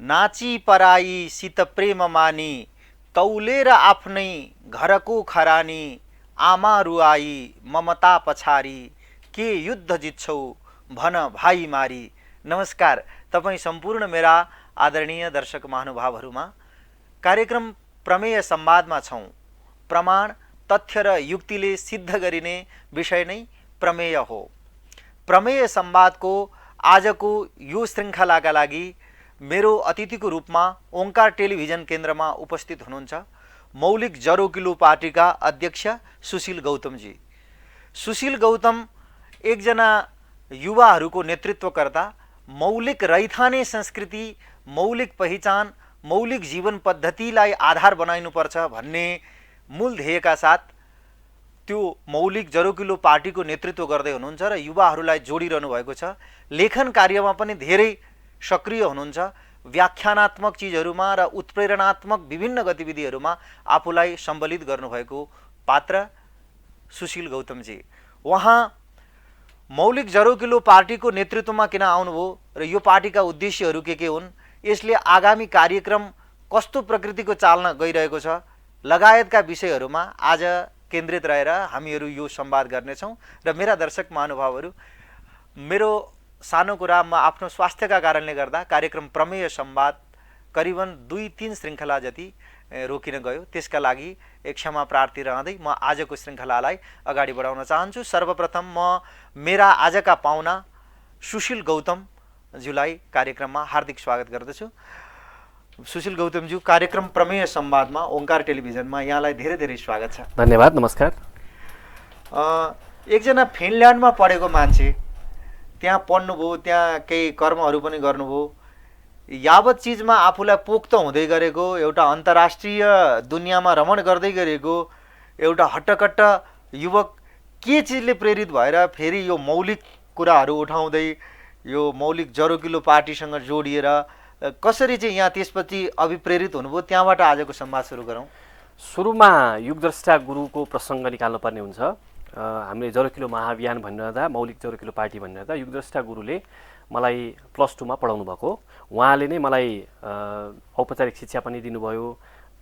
नाची पराई सित प्रेम मानी तौलेर आफ्नै घरको खरानी आमा रुआई ममता पछारी के युद्ध जित्छौ भन भाइ मारी। नमस्कार तपाईं सम्पूर्ण मेरा आदरणीय दर्शक महानुभावहरूमा कार्यक्रम प्रमेय संवादमा छौं। प्रमाण तथ्य र युक्तिले सिद्ध गरिने विषय नै प्रमेय हो। प्रमेय संवादको आजको यो श्रृङ्खलाका लागि मेरो अतिथिको रूपमा ओंकार टेलिभिजन केन्द्रमा उपस्थित हुनुहुन्छ मौलिक जरोकिलो पार्टीका अध्यक्ष सुशील गौतमजी। सुशील गौतम एकजना युवाहरूको नेतृत्वकर्ता, मौलिक रैथाने संस्कृति, मौलिक पहिचान, मौलिक जीवन पद्धतिलाई आधार बनाइनुपर्छ भन्ने मूल ध्येयका साथ त्यो मौलिक जरोकिलो पार्टीको नेतृत्व गर्दै हुनुहुन्छ र युवाहरूलाई जोडिरहनु भएको छ। लेखन कार्यमा पनि धेरै सक्रिय हुनुहुन्छ। व्याख्यानात्मक चिजहरूमा र उत्प्रेरणात्मक विभिन्न गतिविधिहरूमा आफूलाई सम्बलित गर्नुभएको पात्र सुशील गौतमजी। उहाँ मौलिक जरोकिलो पार्टीको नेतृत्वमा किन आउनुभयो र यो पार्टीका उद्देश्यहरू के हुन्, यसले आगामी कार्यक्रम कस्तो प्रकृतिको चाल्न गइरहेको छ लगायतका विषयहरूमा आज केन्द्रित रहेर हामीहरू यो संवाद गर्नेछौँ। र मेरा दर्शक महानुभावहरू, मेरो सानो कुरा म आफ्नो स्वास्थ्यका कारणले गर्दा कार्यक्रम प्रमेय संवाद करिबन 2-3 श्रृङ्खला जति रोकिन गयो, त्यसका लागि एक क्षमा प्रार्थी रहँदै म आजको श्रृङ्खलालाई अगाडि बढाउन चाहन्छु। सर्वप्रथम म मेरा आजका पाहुना सुशील गौतमज्यूलाई कार्यक्रममा हार्दिक स्वागत गर्दछु। सुशील गौतमज्यू, कार्यक्रम प्रमेय संवादमा ओंकार टेलिभिजनमा यहाँलाई धेरै धेरै स्वागत छ। धन्यवाद। नमस्कार। एकजना फिनल्यान्डमा पढेको मान्छे, त्यहाँ पढ्नुभयो, त्यहाँ केही कर्महरू पनि गर्नुभयो, यावत चिजमा आफूलाई पोख्त हुँदै गरेको, एउटा अन्तर्राष्ट्रिय दुनियाँमा रमण गर्दै गरेको एउटा हट्टकट्ट युवक के चिजले प्रेरित भएर फेरि यो मौलिक कुराहरू उठाउँदै यो मौलिक जरोकिलो पार्टीसँग जोडिएर कसरी चाहिँ यहाँ त्यसपछि अभिप्रेरित हुनुभयो, त्यहाँबाट आजको संवाद सुरु गरौँ। सुरुमा युगद्रष्टा गुरुको प्रसङ्ग निकाल्नुपर्ने हुन्छ। हामीले जरोकिलो महाअभियान भनिरहँदा, मौलिक जरोकिलो पार्टी भनिरहँदा युगद्रष्टा गुरुले मलाई +2 मा पढाउनु भएको। उहाँले नै मलाई औपचारिक शिक्षा पनि दिनुभयो,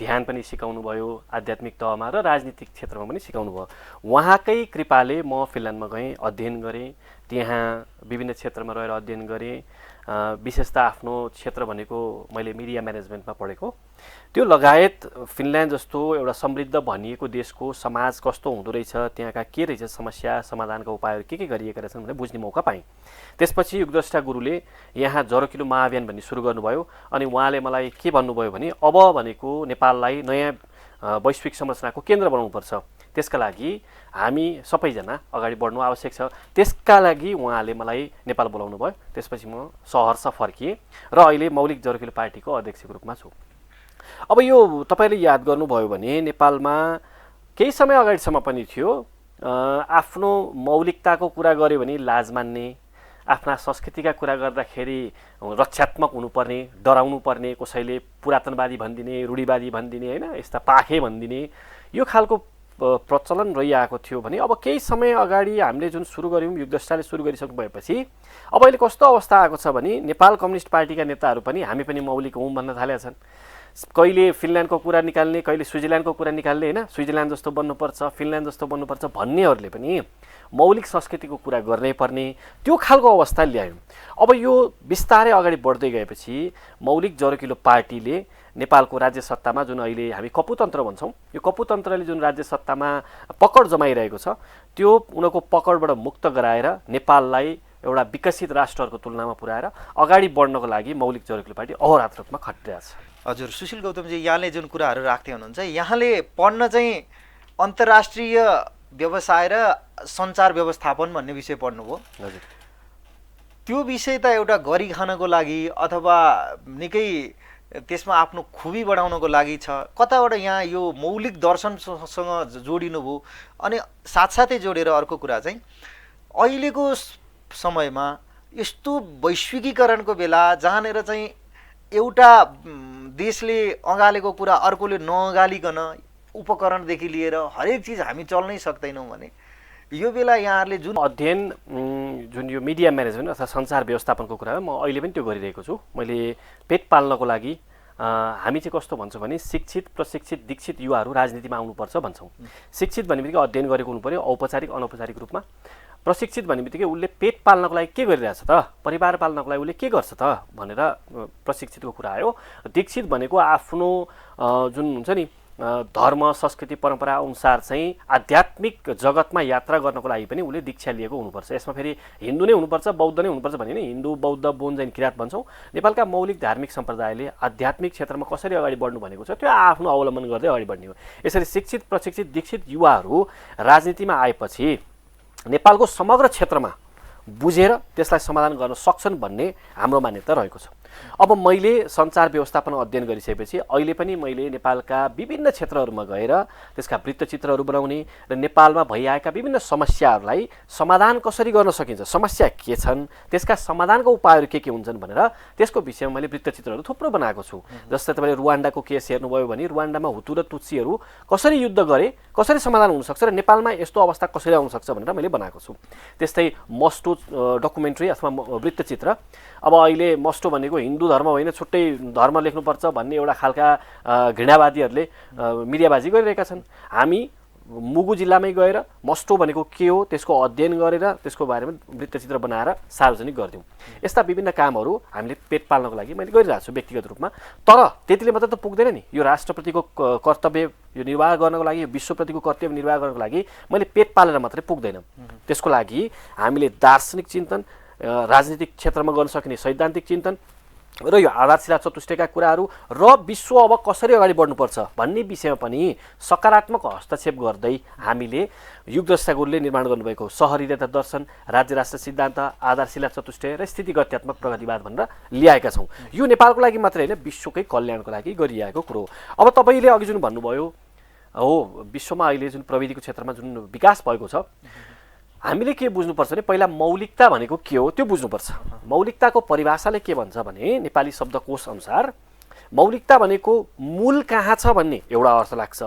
ध्यान पनि सिकाउनु भयो, आध्यात्मिक तहमा र राजनीतिक क्षेत्रमा पनि सिकाउनु भयो। उहाँकै कृपाले म फिनल्यान्डमा गएँ, अध्ययन गरेँ। त्यहाँ विभिन्न क्षेत्रमा रहेर अध्ययन गरेँ। विशेषतः आफ्नो क्षेत्र भनेको मैले मिडिया म्यानेजमेन्टमा पढेको। त्यो लगायत फिनल्यान्ड जस्तो एउटा समृद्ध भनिएको देशको समाज कस्तो हुँदो रहेछ, त्यहाँका के रहेछ समस्या, समाधानका उपायहरू के गरिएका रहेछन् भनेर बुझ्ने मौका पाएँ। त्यसपछि युगद्रष्टा गुरुले यहाँ जरोकिलो महाअभियान भन्ने सुरु गर्नुभयो। अनि उहाँले मलाई के भन्नुभयो भने अब भनेको नेपाललाई नयाँ वैश्विक संरचनाको केन्द्र बनाउनुपर्छ, त्यसका लागि हामी सबैजना अगाडि बढ्नु आवश्यक छ। त्यसका लागि उहाँले मलाई नेपाल बोलाउनु भयो। त्यसपछि म सहर्ष फर्किएँ र अहिले मौलिक जरोकिलो पार्टीको अध्यक्षको रूपमा छु। अब यो तपाईँले याद गर्नुभयो भने नेपालमा केही समय अगाडिसम्म पनि थियो, आफ्नो मौलिकताको कुरा गऱ्यो भने लाज मान्ने, आफ्ना संस्कृतिका कुरा गर्दाखेरि रक्षात्मक हुनुपर्ने, डराउनु पर्ने, कसैले पुरातनवादी भनिदिने, रूढिवादी भनिदिने, होइन यस्ता पाखे भनिदिने, यो खालको प्रचलन रहिआएको थियो भने अब केही समय अगाडि हामीले जुन सुरु गऱ्यौँ, युगद्रष्टाले सुरु गरिसक्नु भएपछि अब अहिले कस्तो अवस्था आएको छ भने नेपाल कम्युनिस्ट पार्टीका नेताहरू पनि हामी पनि मौलिक हौँ भन्न थालेका छन्। कहिले फिनल्यान्डको कुरा निकाल्ने, कहिले स्विजरल्यान्डको कुरा निकाल्ने, होइन स्विजरल्यान्ड जस्तो बन्नुपर्छ, फिनल्यान्ड जस्तो बन्नुपर्छ भन्नेहरूले पनि मौलिक संस्कृतिको कुरा गर्नै पर्ने त्यो खालको अवस्था ल्यायौँ। अब यो बिस्तारै अगाडि बढ्दै गएपछि मौलिक जरोकिलो पार्टीले नेपालको राज्य सत्तामा, जुन अहिले हामी कपुतन्त्र भन्छौँ, यो कपुतन्त्रले जुन राज्य सत्तामा पकड जमाइरहेको छ, त्यो उनीहरूको पकडबाट मुक्त गराएर नेपाललाई एउटा विकसित राष्ट्रहरूको तुलनामा पुर्याएर अगाडि बढ्नको लागि मौलिक जरोकिलो पार्टी अहोरात्र रूपमा खटिरहेको छ। हजुर, सुशील गौतमजी, यहाँले जुन कुराहरू राख्दै हुनुहुन्छ, यहाँले पढ्न चाहिँ अन्तर्राष्ट्रिय व्यवसाय र सञ्चार व्यवस्थापन भन्ने विषय पढ्नुभयो। हजुर, त्यो विषय त एउटा गरी खानको लागि अथवा निकै त्यसमा आफ्नो खुबी बढाउनको लागि छ, कताबाट यहाँ यो मौलिक दर्शनसँग जोडिनुभयो? अनि साथसाथै जोडेर अर्को कुरा चाहिँ अहिलेको समयमा यस्तो वैश्विकीकरणको बेला जहाँनिर चाहिँ एउटा देशले अँगालेको कुरा अर्कोले नअँगालिकन उपकरणदेखि लिएर हरेक चिज हामी चल्नै सक्दैनौँ भने यो बेला यहाँहरूले जुन अध्ययन जुन यो मिडिया म्यानेजमेन्ट अथवा सञ्चार व्यवस्थापनको कुरा म अहिले पनि त्यो गरिरहेको छु। मैले पेट पाल्नको लागि हामी चाहिँ कस्तो भन्छौँ भने शिक्षित प्रशिक्षित दीक्षित युवाहरू राजनीतिमा आउनुपर्छ भन्छौँ। शिक्षित भन्ने बित्तिकै अध्ययन गरेको हुनु पर्यो औपचारिक अनौपचारिक रूपमा। प्रशिक्षित भन्ने बित्तिकै उसले पेट पाल्नको लागि के गरिरहेछ त, परिवार पाल्नको लागि उसले के गर्छ त भनेर प्रशिक्षितको कुरा आयो। दीक्षित भनेको आफ्नो जुन हुन्छ नि धर्म संस्कृति परम्परा अनुसार चाहिँ आध्यात्मिक जगतमा यात्रा गर्नको लागि पनि उसले दीक्षा लिएको हुनुपर्छ। यसमा फेरि हिन्दू नै हुनुपर्छ बौद्ध नै हुनुपर्छ भन्ने नि, हिन्दू बौद्ध बोन जैन किराँत भन्छौँ। नेपालका मौलिक धार्मिक सम्प्रदायले आध्यात्मिक क्षेत्रमा कसरी अगाडि बढ्नु भनेको छ त्यो आफ्नो अवलम्बन गर्दै अगाडि बढ्ने हो। यसरी शिक्षित प्रशिक्षित दीक्षित युवाहरू राजनीतिमा आएपछि नेपालको समग्र क्षेत्रमा बुझेर त्यसलाई समाधान गर्न सक्छन् भन्ने हाम्रो मान्यता रहेको छ। अब मैले सञ्चार व्यवस्थापन अध्ययन गरिसकेपछि अहिले पनि मैले नेपालका विभिन्न क्षेत्रहरूमा गएर त्यसका वृत्तचित्रहरू बनाउने र नेपालमा भइआएका विभिन्न समस्याहरूलाई समाधान कसरी गर्न सकिन्छ, समस्या के छन्, त्यसका समाधानका उपायहरू के हुन्छन् भनेर त्यसको विषयमा मैले वृत्तचित्रहरू थुप्रो बनाएको छु। जस्तै तपाईँले रुवान्डाको केस हेर्नुभयो भने रुवान्डामा हुतु र तुत्सीहरू कसरी युद्ध गरे, कसरी समाधान हुनसक्छ र नेपालमा यस्तो अवस्था कसरी आउनसक्छ भनेर मैले बनाएको छु। त्यस्तै मस्टो डकुमेन्ट्री अथवा वृत्तचित्र। अब अहिले मस्टो भनेको हिन्दू धर्म होइन छुट्टै धर्म लेख्नुपर्छ भन्ने एउटा खालका घृणावादीहरूले मिडियाबाजी गरिरहेका छन्। हामी मुगु जिल्लामै गएर मस्टो भनेको के हो त्यसको अध्ययन गरेर त्यसको बारेमा वृत्तचित्र बनाएर सार्वजनिक गरिदिउँ। यस्ता विभिन्न कामहरू हामीले पेट पाल्नको लागि मैले गरिरहेको छु व्यक्तिगत रूपमा। तर त्यतिले मात्र त पुग्दैन नि, यो राष्ट्रप्रतिको कर्तव्य यो निर्वाह गर्नको लागि, यो विश्वप्रतिको कर्तव्य निर्वाह गर्नको लागि मैले पेट पालेर मात्रै पुग्दैन। त्यसको लागि हामीले दार्शनिक चिन्तन, राजनीतिक क्षेत्रमा गर्न सकिने सैद्धान्तिक चिन्तन र यो आधारशिला चतुष्टयका कुराहरू र विश्व अब कसरी अगाडि बढ्नुपर्छ भन्ने विषयमा पनि सकारात्मक हस्तक्षेप गर्दै हामीले युगद्रष्टा गुरुले निर्माण गर्नुभएको सहरीयता दर्शन, राज्य राष्ट्र सिद्धान्त, आधारशिला चतुष्टय र स्थितिगत्यात्मक प्रगतिवाद भनेर ल्याएका छौँ। यो नेपालको लागि मात्रै होइन विश्वकै कल्याणको लागि गरिएको कुरो हो। अब तपाईँले अघि जुन भन्नुभयो हो विश्वमा अहिले जुन प्रविधिको क्षेत्रमा जुन विकास भएको छ, हामीले के बुझ्नुपर्छ भने पहिला मौलिकता भनेको के हो त्यो बुझ्नुपर्छ। मौलिकताको परिभाषाले के भन्छ भने नेपाली शब्दकोश अनुसार मौलिकता भनेको मूल कहाँ छ भन्ने एउटा अर्थ लाग्छ,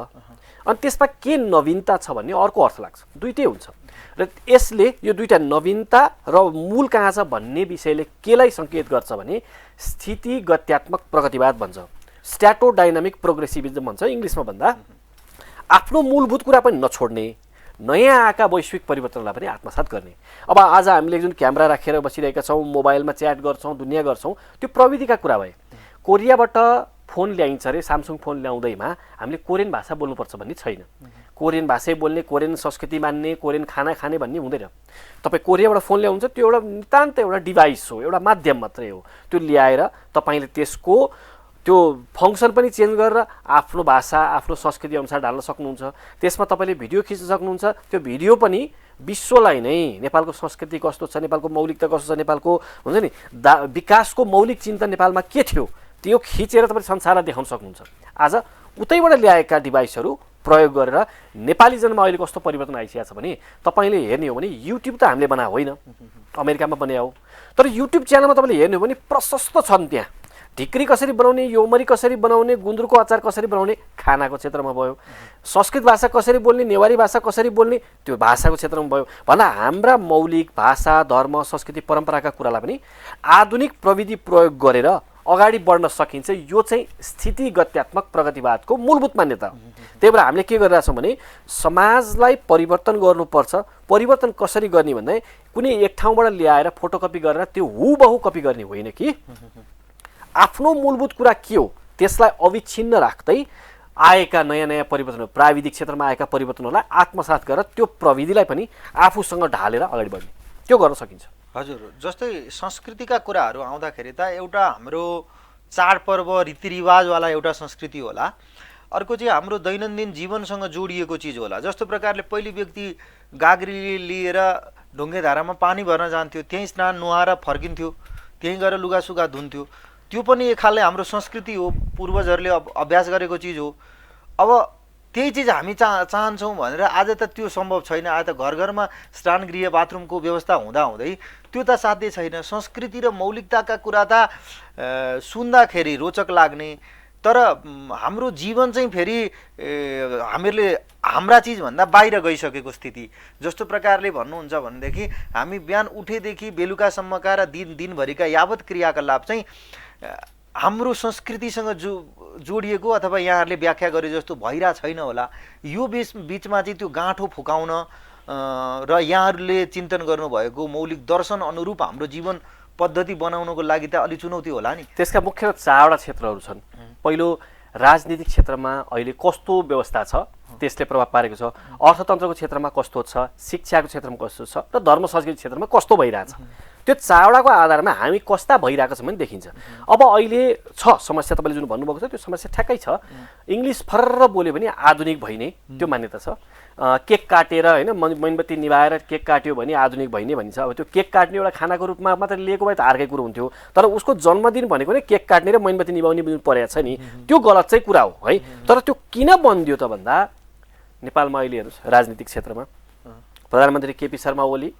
अनि त्यसमा के नवीनता छ भन्ने अर्को अर्थ लाग्छ। दुईटै हुन्छ र यसले यो दुईटा नवीनता र मूल कहाँ छ भन्ने विषयले केलाई सङ्केत गर्छ भने स्थितिगत्यात्मक प्रगतिवाद भन्छ, स्ट्याटोडाइनामिक प्रोग्रेसिभिजम भन्छ इङ्ग्लिसमा भन्दा। आफ्नो मूलभूत कुरा पनि नछोड्ने, नयाँ आएका वैश्विक परिवर्तनलाई पनि आत्मसात गर्ने। अब आज हामीले जुन क्यामेरा राखेर बसिरहेका छौँ, मोबाइलमा च्याट गर्छौँ, दुनियाँ गर्छौँ, त्यो प्रविधिका कुरा भए। कोरियाबाट फोन ल्याइन्छ अरे, सामसुङ फोन ल्याउँदैमा हामीले कोरियन भाषा बोल्नुपर्छ भन्ने छैन। कोरियन भाषै बोल्ने, कोरियन संस्कृति मान्ने, कोरियन खाना खाने भन्ने हुँदैन। तपाईँ कोरियाबाट फोन ल्याउँछ त्यो एउटा नितान्त एउटा डिभाइस हो, एउटा माध्यम मात्रै हो। त्यो ल्याएर तपाईँले त्यसको त्यो फङ्सन पनि चेन्ज गरेर आफ्नो भाषा आफ्नो संस्कृति अनुसार ढाल्न सक्नुहुन्छ। त्यसमा तपाईँले भिडियो खिच्न सक्नुहुन्छ। त्यो भिडियो पनि विश्वलाई नै नेपालको संस्कृति कस्तो छ, नेपालको मौलिकता कस्तो छ, नेपालको हुन्छ नि विकासको मौलिक चिन्तन नेपालमा के थियो त्यो खिचेर तपाईँले संसारलाई देखाउन सक्नुहुन्छ। आज उतैबाट ल्याएका डिभाइसहरू प्रयोग गरेर नेपाली जनमा अहिले कस्तो परिवर्तन आइसकेको छ भने तपाईँले हेर्ने हो भने युट्युब त हामीले बनाएको होइन, अमेरिकामा बनाएको हो। तर युट्युब च्यानलमा तपाईँले हेर्ने हो भने प्रशस्त छन् त्यहाँ ढिक्री कसरी बनाउने, योमरी कसरी बनाउने, गुन्द्रुकको अचार कसरी बनाउने खानाको क्षेत्रमा भयो, संस्कृत भाषा कसरी बोल्ने, नेवारी भाषा कसरी बोल्ने त्यो भाषाको क्षेत्रमा भयो। भन्दा हाम्रा मौलिक भाषा धर्म संस्कृति परम्पराका कुरालाई पनि आधुनिक प्रविधि प्रयोग गरेर अगाडि बढ्न सकिन्छ। यो चाहिँ स्थितिगत्यात्मक प्रगतिवादको मूलभूत मान्यता हो। त्यही भएर हामीले के गरिरहेछौँ भने समाजलाई परिवर्तन गर्नुपर्छ। परिवर्तन कसरी गर्ने भन्दा कुनै एक ठाउँबाट ल्याएर फोटोकपी गरेर त्यो हुबहु कपी गर्ने होइन कि आफ्नो मूलभूत कुरा के हो त्यसलाई अविच्छिन्न राख्दै आएका नयाँ नयाँ परिवर्तन, प्राविधिक क्षेत्रमा आएका परिवर्तनहरूलाई आत्मसात गरेर त्यो प्रविधिलाई पनि आफूसँग ढालेर अगाडि बढ्ने त्यो गर्न सकिन्छ। हजुर, जस्तै संस्कृतिका कुराहरू आउँदाखेरि त एउटा हाम्रो चाडपर्व रीतिरिवाजवाला एउटा संस्कृति होला, अर्को चाहिँ हाम्रो दैनन्दिन जीवनसँग जोडिएको चिज होला। जस्तो प्रकारले पहिले व्यक्ति गाग्री लिएर ढुङ्गेधारामा पानी भर्न जान्थ्यो, त्यहीँ स्नान नुहाएर फर्किन्थ्यो, त्यहीँ गएर लुगासुगा धुन्थ्यो। त्यो पनि एक खालले हाम्रो संस्कृति हो, पूर्वजहरूले अभ्यास गरेको चिज हो। अब त्यही चिज हामी चाहन्छौँ भनेर आज त त्यो सम्भव छैन। आज त घर घरमा स्नान गृह बाथरुमको व्यवस्था हुँदाहुँदै त्यो त साध्य छैन। संस्कृति र मौलिकताका कुरा त सुन्दाखेरि रोचक लाग्ने, तर हाम्रो जीवन चाहिँ फेरि हामीहरूले हाम्रा चिजभन्दा बाहिर गइसकेको स्थिति। जस्तो प्रकारले भन्नुहुन्छ भनेदेखि हामी बिहान उठेदेखि बेलुकासम्मका र दिनभरिका यावत क्रियाकलाप चाहिँ हाम्रो संस्कृतिसँग जोडिएको अथवा यहाँहरूले व्याख्या गरे जस्तो भइरहेको छैन होला। यो बिचमा चाहिँ त्यो गाँठो फुकाउन र यहाँहरूले चिन्तन गर्नुभएको मौलिक दर्शन अनुरूप हाम्रो जीवन पद्धति बनाउनको लागि त अलि चुनौती होला नि। त्यसका मुख्य 4वटा क्षेत्रहरू छन्। पहिलो, राजनीतिक क्षेत्रमा अहिले कस्तो व्यवस्था छ त्यसले प्रभाव पारेको छ, अर्थतन्त्रको क्षेत्रमा कस्तो छ, शिक्षाको क्षेत्रमा कस्तो छ र धर्म संस्कृति क्षेत्रमा कस्तो भइरहेछ। त्यो 4वटाको आधारमा हामी कस्ता भइरहेको छ भने देखिन्छ। अब अहिले छ समस्या, तपाईँले जुन भन्नुभएको छ त्यो समस्या ठ्याक्कै छ। इङ्ग्लिस फर्र बोल्यो भने आधुनिक भइने त्यो मान्यता छ। केक काटेर होइन मोमबत्ती निभाएर केक काट्यो भने आधुनिक भइने भनिन्छ। अब त्यो केक काट्ने एउटा खानाको रूपमा मात्र लिएको भए त अर्कै कुरो हुन्थ्यो, तर उसको जन्मदिन भनेको नै केक काट्ने र मोमबत्ती निभाउने परेको छ नि, त्यो गलत चाहिँ कुरा हो है। तर त्यो किन बनिदियो त भन्दा नेपालमा अहिले हेर्नुहोस् राजनीतिक क्षेत्रमा प्रधानमन्त्री केपी शर्मा ओली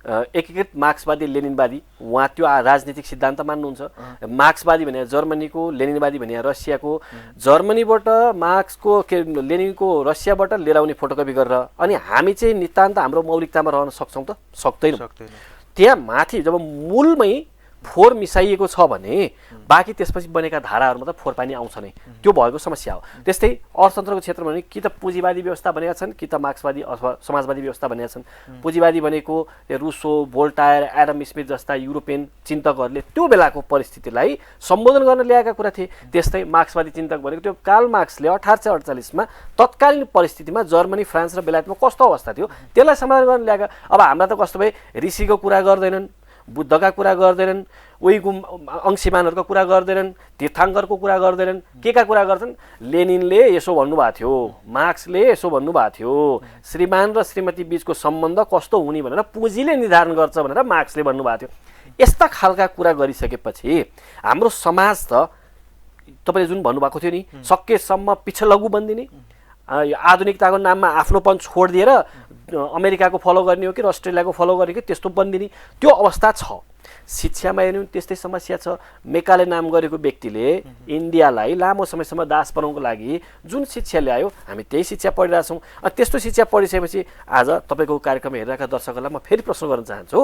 एकीकृत मार्क्सवादी लेनिनवादी, उहाँ त्यो राजनीतिक सिद्धान्त मान्नुहुन्छ। मार्क्सवादी भने जर्मनीको, लेनिनवादी भने रसियाको। जर्मनीबाट मार्क्सको लेनिनको रसियाबाट लिएर आउने फोटोकपी गरेर अनि हामी चाहिँ नितान्त हाम्रो मौलिकतामा रहन सक्छौँ त? सक्दैनौँ। त्यहाँ माथि जब मूलमै फोहोर मिसाइएको छ भने बाँकी त्यसपछि बनेका धाराहरूमा त फोहोर पानी आउँछ नै, त्यो भएको समस्या हो। त्यस्तै अर्थतन्त्रको क्षेत्रमा भने कि त पुँजीवादी व्यवस्था बनेका छन् कि त मार्क्सवादी अथवा समाजवादी व्यवस्था बनेका छन्। पुँजीवादी भनेको रुसो, भोल्टायर, एडम स्मिथ जस्ता युरोपियन चिन्तकहरूले त्यो बेलाको परिस्थितिलाई सम्बोधन गर्न ल्याएका कुरा थिए। त्यस्तै मार्क्सवादी चिन्तक भनेको त्यो कार्ल मार्क्सले 1848मा तत्कालीन परिस्थितिमा जर्मनी, फ्रान्स र बेलायतमा कस्तो अवस्था थियो त्यसलाई समाधान गर्न ल्याएका। अब हामीलाई त कस्तो भए ऋषिको कुरा गर्दैनन्, बुद्धका कुरा गर्दैनन्, उहीको अंशीमानहरूको कुरा गर्दैनन्, तीर्थाङ्करको कुरा गर्दैनन्, का कुरा गर्छन्? लेनिनले यसो भन्नुभएको थियो, मार्क्सले यसो भन्नुभएको थियो, श्रीमान र श्रीमती बीचको सम्बन्ध कस्तो हुने भनेर पुँजीले निर्धारण गर्छ भनेर मार्क्सले भन्नुभएको थियो। यस्ता खालका कुरा गरिसकेपछि हाम्रो समाज त तपाईँले जुन भन्नुभएको थियो नि, सकेसम्म पिछलगु बनिदिने, आधुनिकताको नाममा आफ्नोपन छोडिदिएर अमेरिकाको फलो गर्ने हो कि अस्ट्रेलियाको फलो गर्ने कि त्यस्तो बनिदिने त्यो अवस्था छ। शिक्षामा हेर्नु त्यस्तै समस्या छ। मेकाले नाम गरेको व्यक्तिले इन्डियालाई लामो समयसम्म दास बनाउनको लागि जुन शिक्षा ल्यायो हामी त्यही शिक्षा पढिरहेछौँ। अनि त्यस्तो शिक्षा पढिसकेपछि आज तपाईँको कार्यक्रम हेरिरहेका दर्शकहरूलाई म फेरि प्रश्न गर्न चाहन्छु।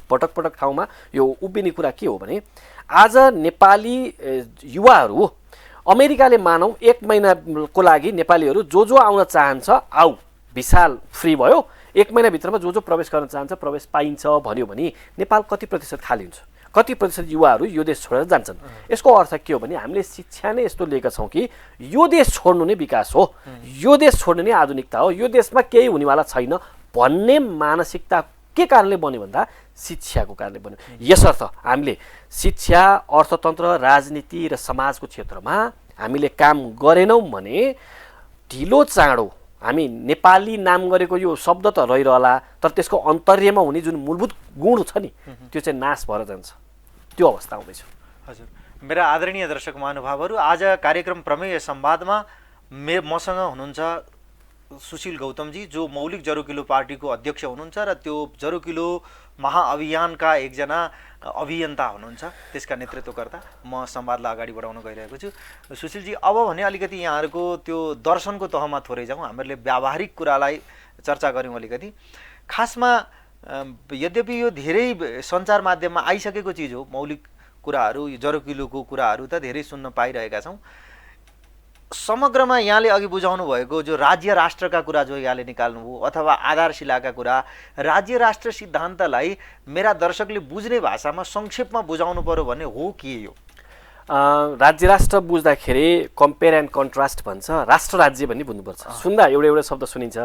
पटक पटक ठाउँमा यो उभिने कुरा के हो भने आज नेपाली युवाहरू अमेरिकाले मानौँ 1 महिनाको लागि नेपालीहरू जो आउन चाहन्छ आऊ, भिसा फ्री भयो, 1 महिनाभित्रमा जो प्रवेश गर्न चाहन्छ प्रवेश पाइन्छ भन्यो भने नेपाल कति प्रतिशत खाली हुन्छ? कति प्रतिशत युवाहरू यो देश छोडेर जान्छन्? यसको अर्थ के हो भने हामीले शिक्षा नै यस्तो लिएका छौँ कि यो देश छोड्नु नै विकास हो, यो देश छोड्नु नै आधुनिकता हो, यो देशमा केही हुनेवाला छैन भन्ने मानसिकता के कारणले बन्यो भन्दा शिक्षाको कारणले बन्यो। यसर्थ हामीले शिक्षा, अर्थतन्त्र, राजनीति र समाजको क्षेत्रमा हामीले काम गरेनौँ भने ढिलो चाँडो हामी नेपाली नाम गरेको यो शब्द त रहिरहला, तर त्यसको अन्तर्यमा हुने जुन मूलभूत गुण छ नि त्यो चाहिँ नाश भएर जान्छ। त्यो अवस्था आउँदैछ। हजुर, मेरा आदरणीय दर्शक महानुभावहरू, आज कार्यक्रम प्रमेय संवादमा मसँग हुनुहुन्छ सुशील गौतमजी, जो मौलिक जरोकिलो पार्टीको अध्यक्ष हुनुहुन्छ र त्यो जरोकिलो महाअभियानका एकजना अभियन्ता हुनुहुन्छ, त्यसका नेतृत्वकर्ता। म संवादलाई अगाडि बढाउन गइरहेको छु। सुशीलजी, अब भने अलिकति यहाँहरूको त्यो दर्शनको तहमा थोरै जाउँ, हामीले व्यावहारिक कुरालाई चर्चा गऱ्यौँ अलिकति। खासमा यद्यपि यो धेरै सञ्चार माध्यममा आइसकेको चिज हो, मौलिक कुराहरू, जरोकिलोको कुराहरू त धेरै सुन्न पाइरहेका छौँ। समग्रमा यहाँले अघि बुझाउनु भएको जो राज्य राष्ट्रका कुरा जो यहाँले निकाल्नुभयो अथवा आधारशिलाका कुरा, राज्य राष्ट्र सिद्धान्तलाई मेरा दर्शकले बुझ्ने भाषामा संक्षेपमा बुझाउनु पर्यो भने हो के यो? राज्य राष्ट्र बुझ्दाखेरि कम्पेयर एन्ड कन्ट्रास्ट भन्छ, राष्ट्र राज्य भन्ने बुझ्नुपर्छ। सुन्दा एउटा शब्द सुनिन्छ।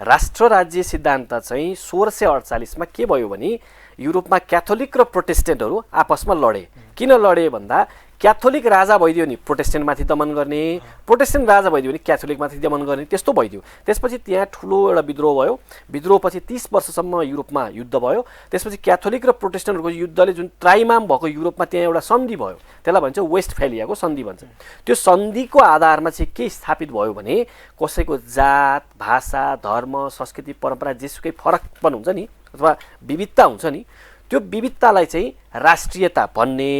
राष्ट्र राज्य सिद्धान्त चाहिँ 1648मा के भयो भने युरोपमा क्याथोलिक र प्रोटेस्टेन्टहरू आपसमा लडे। किन लडे भन्दा क्याथोलिक राजा भइदियो नि प्रोटेस्टेन्टमाथि दमन गर्ने, प्रोटेस्टेन्ट राजा भइदियो भने क्याथोलिकमाथि दमन गर्ने, त्यस्तो भइदियो। त्यसपछि त्यहाँ ठुलो एउटा विद्रोह भयो। विद्रोहपछि 30 वर्षसम्म युरोपमा युद्ध भयो। त्यसपछि क्याथोलिक र प्रोटेस्टेन्टहरूको युद्धले जुन त्राइमाम भएको युरोपमा त्यहाँ एउटा सन्धि भयो, त्यसलाई भन्छ वेस्टफेलियाको सन्धि भन्छ। त्यो सन्धिको आधारमा चाहिँ के स्थापित भयो भने कसैको जात, भाषा, धर्म, संस्कृति, परम्परा जेसुकै फरक पनि हुन्छ नि अथवा विविधता हुन्छ नि, त्यो विविधतालाई चाहिँ राष्ट्रियता भन्ने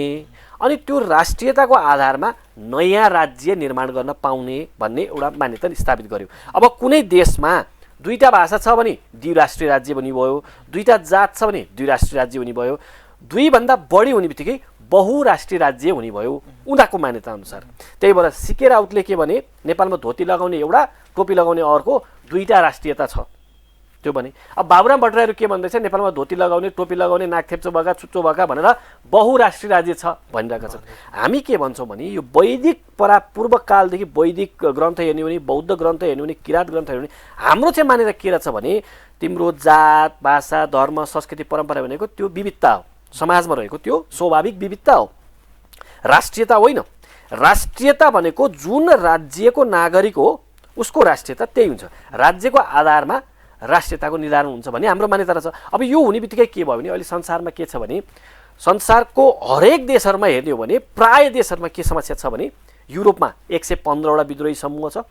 अनि त्यो राष्ट्रियताको आधारमा नयाँ राज्य निर्माण गर्न पाउने भन्ने एउटा मान्यता स्थापित गर्यो। अब कुनै देशमा दुईटा भाषा छ भने द्विराष्ट्रिय राज्य हुने भयो, दुईटा जात छ भने द्विराष्ट्रिय राज्य हुने भयो, दुईभन्दा बढी हुने बित्तिकै बहुराष्ट्रिय राज्य हुने भयो उनीहरूको मान्यता अनुसार। त्यही भएर सिके राउतले के भने नेपालमा धोती लगाउने एउटा, टोपी लगाउने अर्को, दुईटा राष्ट्रियता छ त्यो भने। अब बाबुराम भट्टराईहरू के भन्दैछ, नेपालमा धोती लगाउने, टोपी लगाउने, नाकथेप्चो भएका, चुच्चो भएका भनेर बहुराष्ट्रिय राज्य छ भनिरहेका छन्। हामी के भन्छौँ भने यो वैदिक पूर्वकालदेखि वैदिक ग्रन्थ हेर्ने भने, बौद्ध ग्रन्थ हेर्ने भने, किराँत ग्रन्थ हेर्ने भने हाम्रो चाहिँ मान्यता के रहेछ भने तिम्रो जात, भाषा, धर्म, संस्कृति, परम्परा भनेको त्यो विविधता हो, समाजमा रहेको त्यो स्वाभाविक विविधता हो, राष्ट्रियता होइन। राष्ट्रियता भनेको जुन राज्यको नागरिक हो उसको राष्ट्रियता त्यही हुन्छ, राज्यको आधारमा राष्ट्रियताको निर्धारण हुन्छ भन्ने हाम्रो मान्यता रहेछ। अब यो हुने बित्तिकै के भयो भने अहिले संसारमा के छ भने संसारको हरेक देशहरूमा हेर्ने हो भने प्राय देशहरूमा के समस्या छ भने युरोपमा 115वटा विद्रोही समूह छ।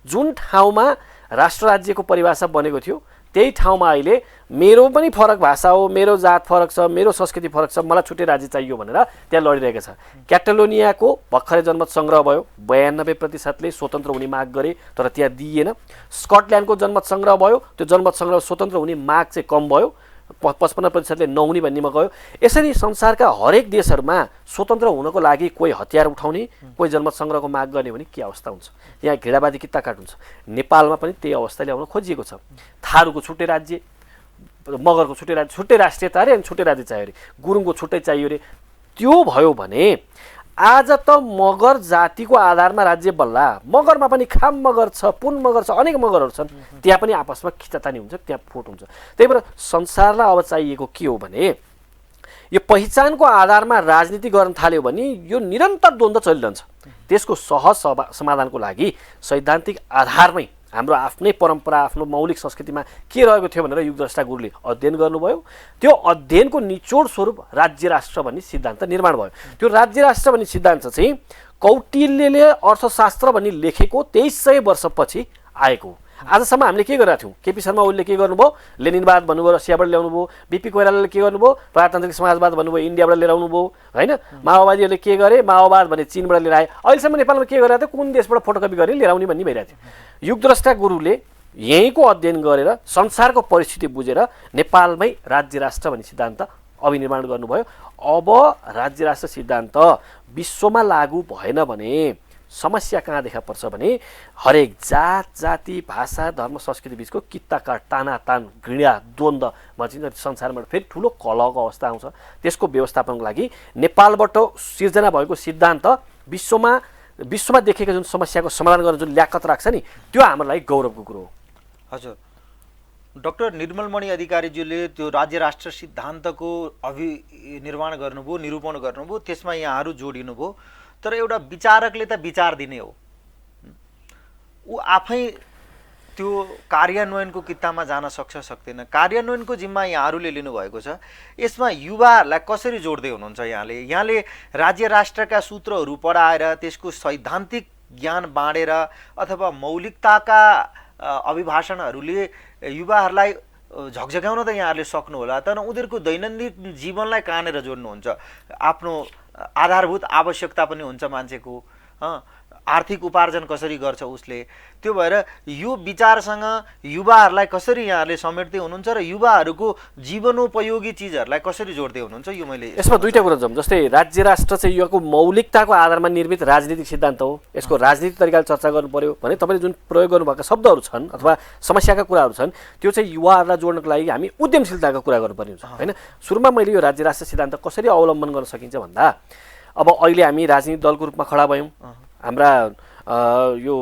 जुन ठाउँमा राष्ट्र राज्यको परिभाषा बनेको थियो त्यही ठाउँमा अहिले मेरो पनि फरक भाषा हो, मेरो जात फरक छ, मेरो संस्कृति फरक छ, मलाई छुट्टै राज्य चाहियो भनेर त्यहाँ लडिरहेको छ। क्याटालोनियाको भर्खरै जनमत सङ्ग्रह भयो, 92%ले स्वतन्त्र हुने माग गरे तर त्यहाँ दिइएन। स्कटल्यान्डको जनमत सङ्ग्रह भयो, त्यो जनमत सङ्ग्रह स्वतन्त्र हुने माग चाहिँ कम भयो, 55%ले नहुने भन्नेमा गयो। यसरी संसारका हरेक देशहरूमा स्वतन्त्र हुनको लागि कोही हतियार उठाउने, कोही जनमत सङ्ग्रहको माग गर्ने भने के अवस्था हुन्छ, यहाँ घृणावादी कित्ताकाट हुन्छ। नेपालमा पनि त्यही अवस्था ल्याउन खोजिएको छ। थारूको छुट्टै राज्य, मगरको छुट्टै राज्य, छुट्टै राष्ट्रियता अरे अनि छुट्टै राज्य चाहियो अरे, गुरुङको छुट्टै चाहियो अरे। त्यो भयो भने आज त मगर जातिको आधारमा राज्य बल्ला, मगरमा पनि खाम मगर छ, पुन मगर छ, अनेक मगरहरू छन्, त्यहाँ पनि आपसमा खिचातानी हुन्छ, त्यहाँ फोट हुन्छ। त्यही भएर संसारलाई अब चाहिएको के हो भने यो पहिचानको आधारमा राजनीति गर्न थाल्यो भने यो निरन्तर द्वन्द्व चलिरहन्छ। त्यसको सहज समाधानको लागि सैद्धान्तिक आधारमै हाम्रो आफ्नै परम्परा, आफ्नो मौलिक संस्कृतिमा के रहेको थियो भनेर युगद्रष्टा गुरुले अध्ययन गर्नुभयो। त्यो अध्ययनको निचोड स्वरूप राज्य राष्ट्र भन्ने सिद्धान्त निर्माण भयो। त्यो राज्य राष्ट्र भन्ने सिद्धान्त चाहिँ कौटिल्यले अर्थशास्त्र भन्ने लेखेको 2300 वर्षपछि आएको हो। आजसम्म हामीले के गरेका थियौँ, केपी शर्मा ओलीले के गर्नुभयो, लेनिनवाद भन्नुभयो, रसियाबाट ल्याउनुभयो, बीपी कोइरालाले के गर्नुभयो, प्रजातान्त्रिक समाजवाद भन्नुभयो, इन्डियाबाट लिएर आउनुभयो होइन। माओवादीहरूले के गरे, माओवाद भने चीनबाट लिएर आए। अहिलेसम्म नेपालमा के गरेर थियो, कुन देशबाट फोटोकपी गरेर लिएर आउने भन्ने भइरहेको थियो। युगद्रष्टा गुरुले यहीँको अध्ययन गरेर संसारको परिस्थिति बुझेर नेपालमै राज्य राष्ट्र भन्ने सिद्धान्त अभिनिर्माण गर्नुभयो। अब राज्य राष्ट्र सिद्धान्त विश्वमा लागू भएन भने समस्या कहाँ देखा पर्छ भने हरेक जात, जाति, भाषा, धर्म, संस्कृति बिचको कित्ताकाट, तानातान, घृणा, द्वन्द्व भन्छ संसारमा फेरि ठुलो कलहको अवस्था आउँछ। त्यसको व्यवस्थापनको लागि नेपालबाट सिर्जना भएको सिद्धान्त विश्वमा देखेको जुन समस्याको समाधान गर्न जुन ल्याकत राख्छ नि त्यो हाम्रो लागि गौरवको कुरो हो। हजुर, डाक्टर निर्मलमणि अधिकारीज्यूले त्यो राज्य राष्ट्र सिद्धान्तको अभिनिर्माण गर्नुभयो, निरूपण गर्नुभयो, त्यसमा यहाँहरू जोडिनुभयो। तर एउटा विचारकले त विचार दिने हो, ऊ आफै त्यो कार्यान्वयनको कित्तामा जान सक्छ सक्दैन। कार्यान्वयनको जिम्मा यहाँहरूले लिनुभएको छ। यसमा युवाहरूलाई कसरी जोड्दै हुनुहुन्छ यहाँले राज्य राष्ट्रका सूत्रहरू पढाएर त्यसको सैद्धान्तिक ज्ञान बाँडेर अथवा मौलिकताका अभिभाषणहरूले युवाहरूलाई झकझक्याउन त यहाँहरूले सक्नुहोला, तर उनीहरूको दैनन्दिन जीवनलाई कहाँनिर जोड्नुहुन्छ। आफ्नो आधारभूत आवश्यकता पनि हुन्छ मान्छेको, आर्थिक उपार्जन कसरी गर्छ उसले। त्यो भएर यो विचारसँग युवाहरूलाई कसरी यहाँहरूले समेट्दै हुनुहुन्छ र युवाहरूको जीवनोपयोगी चिजहरूलाई कसरी जोड्दै हुनुहुन्छ, यो मैले यसमा दुईटा कुरा जाउँ। जस्तै राज्य राष्ट्र चाहिँ योको मौलिकताको आधारमा निर्मित राजनीतिक सिद्धान्त हो, यसको राजनीतिक तरिकाले चर्चा गर्नु पर्यो भने तपाईँले जुन प्रयोग गर्नुभएका शब्दहरू छन् अथवा समस्याका कुराहरू छन् त्यो चाहिँ युवाहरूलाई जोड्नको लागि हामी उद्यमशीलताको कुरा गर्नुपर्ने हुन्छ होइन। सुरुमा मैले यो राज्य राष्ट्र सिद्धान्त कसरी अवलम्बन गर्न सकिन्छ भन्दा अब अहिले हामी राजनीतिक दलको रूपमा खडा भयौँ, हाम्रा यो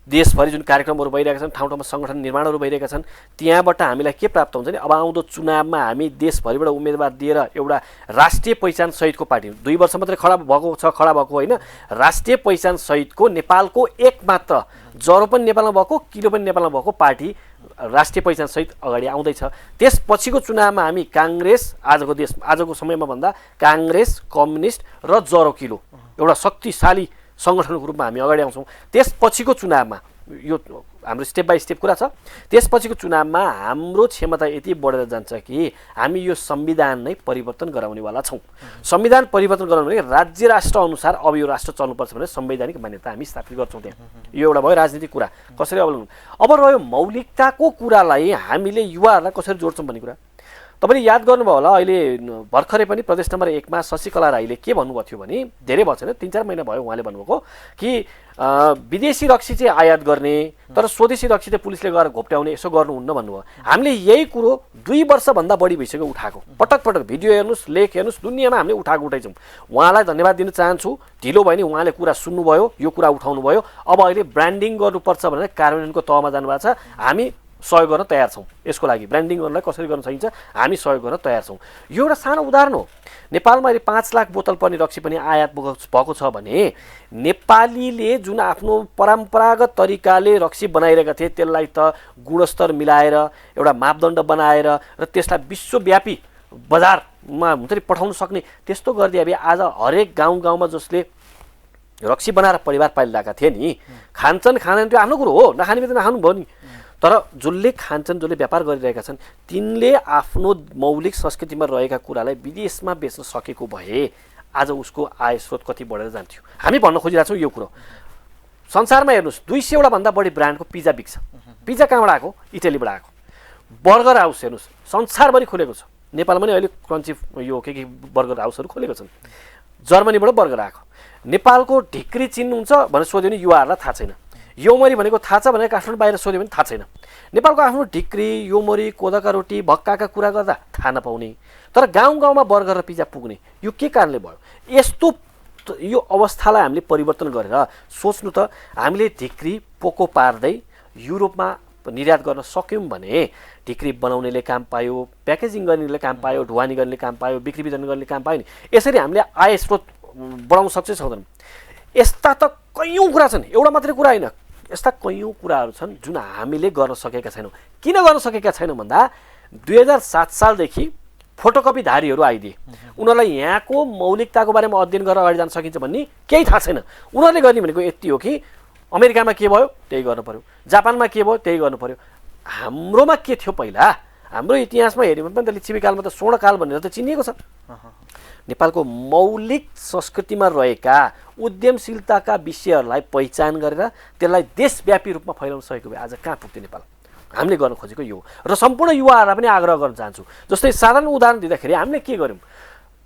देशभरि जुन कार्यक्रमहरू भइरहेका छन्, ठाउँ ठाउँमा सङ्गठन निर्माणहरू भइरहेका छन्, त्यहाँबाट हामीलाई के प्राप्त हुन्छ भने अब आउँदो चुनावमा हामी देशभरिबाट उम्मेदवार दिएर एउटा राष्ट्रिय पहिचान सहितको पार्टी 2 वर्ष मात्रै खडा भएको होइन, राष्ट्रिय पहिचान सहितको नेपालको एकमात्र जरो पनि नेपालमा भएको, किलो पनि नेपालमा भएको पार्टी राष्ट्रिय पहिचान सहित अगाडि आउँदैछ। त्यसपछिको चुनावमा हामी काङ्ग्रेस, आजको समयमा भन्दा काङ्ग्रेस, कम्युनिस्ट र जरो किलो एउटा शक्तिशाली सङ्गठनको रूपमा हामी अगाडि आउँछौँ। त्यसपछिको चुनावमा यो हाम्रो स्टेप बाई स्टेप कुरा छ। त्यसपछिको चुनावमा हाम्रो क्षमता यति बढेर जान्छ कि हामी यो संविधान नै परिवर्तन गराउनेवाला छौँ। संविधान परिवर्तन गराउनु भने राज्य राष्ट्र अनुसार अब यो राष्ट्र चल्नुपर्छ भने संवैधानिक मान्यता हामी स्थापित गर्छौँ त्यहाँ। यो एउटा भयो राजनीतिक कुरा कसरी अवलम्बन। अब रह्यो मौलिकताको कुरालाई हामीले युवाहरूलाई कसरी जोड्छौँ भन्ने कुरा। तपाईँले याद गर्नुभयो होला, अहिले भर्खरै पनि प्रदेश नम्बर 1 मा शशिकला राईले के भन्नुभएको थियो भने, धेरै भएको छैन 3-4 महिना भयो उहाँले भन्नुभएको कि विदेशी रक्सी चाहिँ आयात गर्ने तर स्वदेशी रक्सी चाहिँ पुलिसले गएर घोप्ट्याउने, यसो गर्नुहुन्न भन्नुभयो। हामीले यही कुरो 2 वर्षभन्दा बढी भइसक्यो उठाएको, पटक पटक भिडियो हेर्नुहोस्, लेख हेर्नुहोस्, दुनियाँमा हामीले उठाएको उठाइछौँ। उहाँलाई धन्यवाद दिन चाहन्छु, ढिलो भयो नि उहाँले कुरा सुन्नुभयो, यो कुरा उठाउनु भयो। अब अहिले ब्रान्डिङ गर्नुपर्छ भनेर कार्यान्वयनको तहमा जानुभएको छ। हामी सहयोग गर्न तयार छौँ। यसको लागि ब्रान्डिङ गर्नलाई कसरी गर्न सकिन्छ हामी सहयोग गर्न तयार छौँ। यो एउटा सानो उदाहरण हो। नेपालमा अहिले 5 लाख बोतल पर्ने रक्सी पनि आयात भएको छ भने नेपालीले जुन आफ्नो परम्परागत तरिकाले रक्सी बनाइरहेका थिए त्यसलाई त गुणस्तर मिलाएर एउटा मापदण्ड बनाएर र त्यसलाई विश्वव्यापी बजारमा हुन्छ नि पठाउन सक्ने त्यस्तो गरिदिए भए आज हरेक गाउँमा जसले रक्सी बनाएर परिवार पालिरहेका थिए नि, खान्छन् खाँदैन त्यो आफ्नो कुरो हो, नखाने त नखानु भयो नि, तर जसले खान्छन् जसले व्यापार गरिरहेका छन् तिनले आफ्नो मौलिक संस्कृतिमा रहेका कुरालाई विदेशमा बेच्न सकेको भए आज उसको आय स्रोत कति बढेर जान्थ्यो। हामी भन्न खोजिरहेको छौँ यो कुरो। संसारमा हेर्नुहोस् 200 वटा भन्दा बढी ब्रान्डको पिज्जा बिक्छ। पिज्जा कहाँबाट आएको? इटालीबाट आएको। बर्गर हाउस हेर्नुहोस् संसारभरि खोलेको छ। नेपालमा पनि अहिले क्रन्ची यो के बर्गर हाउसहरू खोलेको छन्। जर्मनीबाट बर्गर आएको। नेपालको ढिक्री चिन्नुहुन्छ भनेर सोध्यो भने युवाहरूलाई थाहा छैन। योमरी भनेको थाहा छ भनेर काठमाडौँ बाहिर सोध्यो भने थाहा छैन। नेपालको आफ्नो ढिक्री, योमरी, कोदाका रोटी, भक्काका कुरा गर्दा थाहा नपाउने, तर गाउँमा बर्गर र पिज्जा पुग्ने, यो के कारणले भयो? यस्तो यो अवस्थालाई हामीले परिवर्तन गरेर सोच्नु त हामीले ढिक्री पोको पार्दै युरोपमा निर्यात गर्न सक्यौँ भने ढिक्री बनाउनेले काम पायो, प्याकेजिङ गर्नेले काम पायो, ढुवानी गर्नेले काम पायो, बिक्री वितरण गर्नेले काम पायो नि। यसरी हामीले आय स्रोत बढाउन सक्छ सक्दैनौँ। यस्ता त कैयौँ कुरा छन्, एउटा मात्रै कुरा होइन, यस्ता कैयौँ कुराहरू छन् जुन हामीले गर्न सकेका छैनौँ। किन गर्न सकेका छैनौँ भन्दा 2007 सालदेखि फोटोकपीधारीहरू आइदिए। उनीहरूलाई यहाँको मौलिकताको बारेमा अध्ययन गरेर अगाडि जान सकिन्छ भन्ने केही थाहा छैन। उनीहरूले गर्ने भनेको यति हो कि अमेरिकामा के भयो त्यही गर्नु पर्यो, जापानमा के भयो त्यही गर्नु पर्यो। हाम्रोमा के थियो पहिला? हाम्रो इतिहासमा हेऱ्यो भने पनि त लिच्छवीकालमा त स्वर्णकाल भनेर त चिनिएको छ। नेपालको मौलिक संस्कृतिमा रहेका उद्यमशीलताका विषयहरूलाई पहिचान गरेर त्यसलाई देशव्यापी रूपमा फैलाउन सकेको भए आज कहाँ पुग्थ्यो नेपाल? हामीले गर्न खोजेको यो र सम्पूर्ण युवाहरूलाई पनि आग्रह गर्न चाहन्छु। जस्तै साधारण उदाहरण दिँदाखेरि हामीले के गर्यौँ?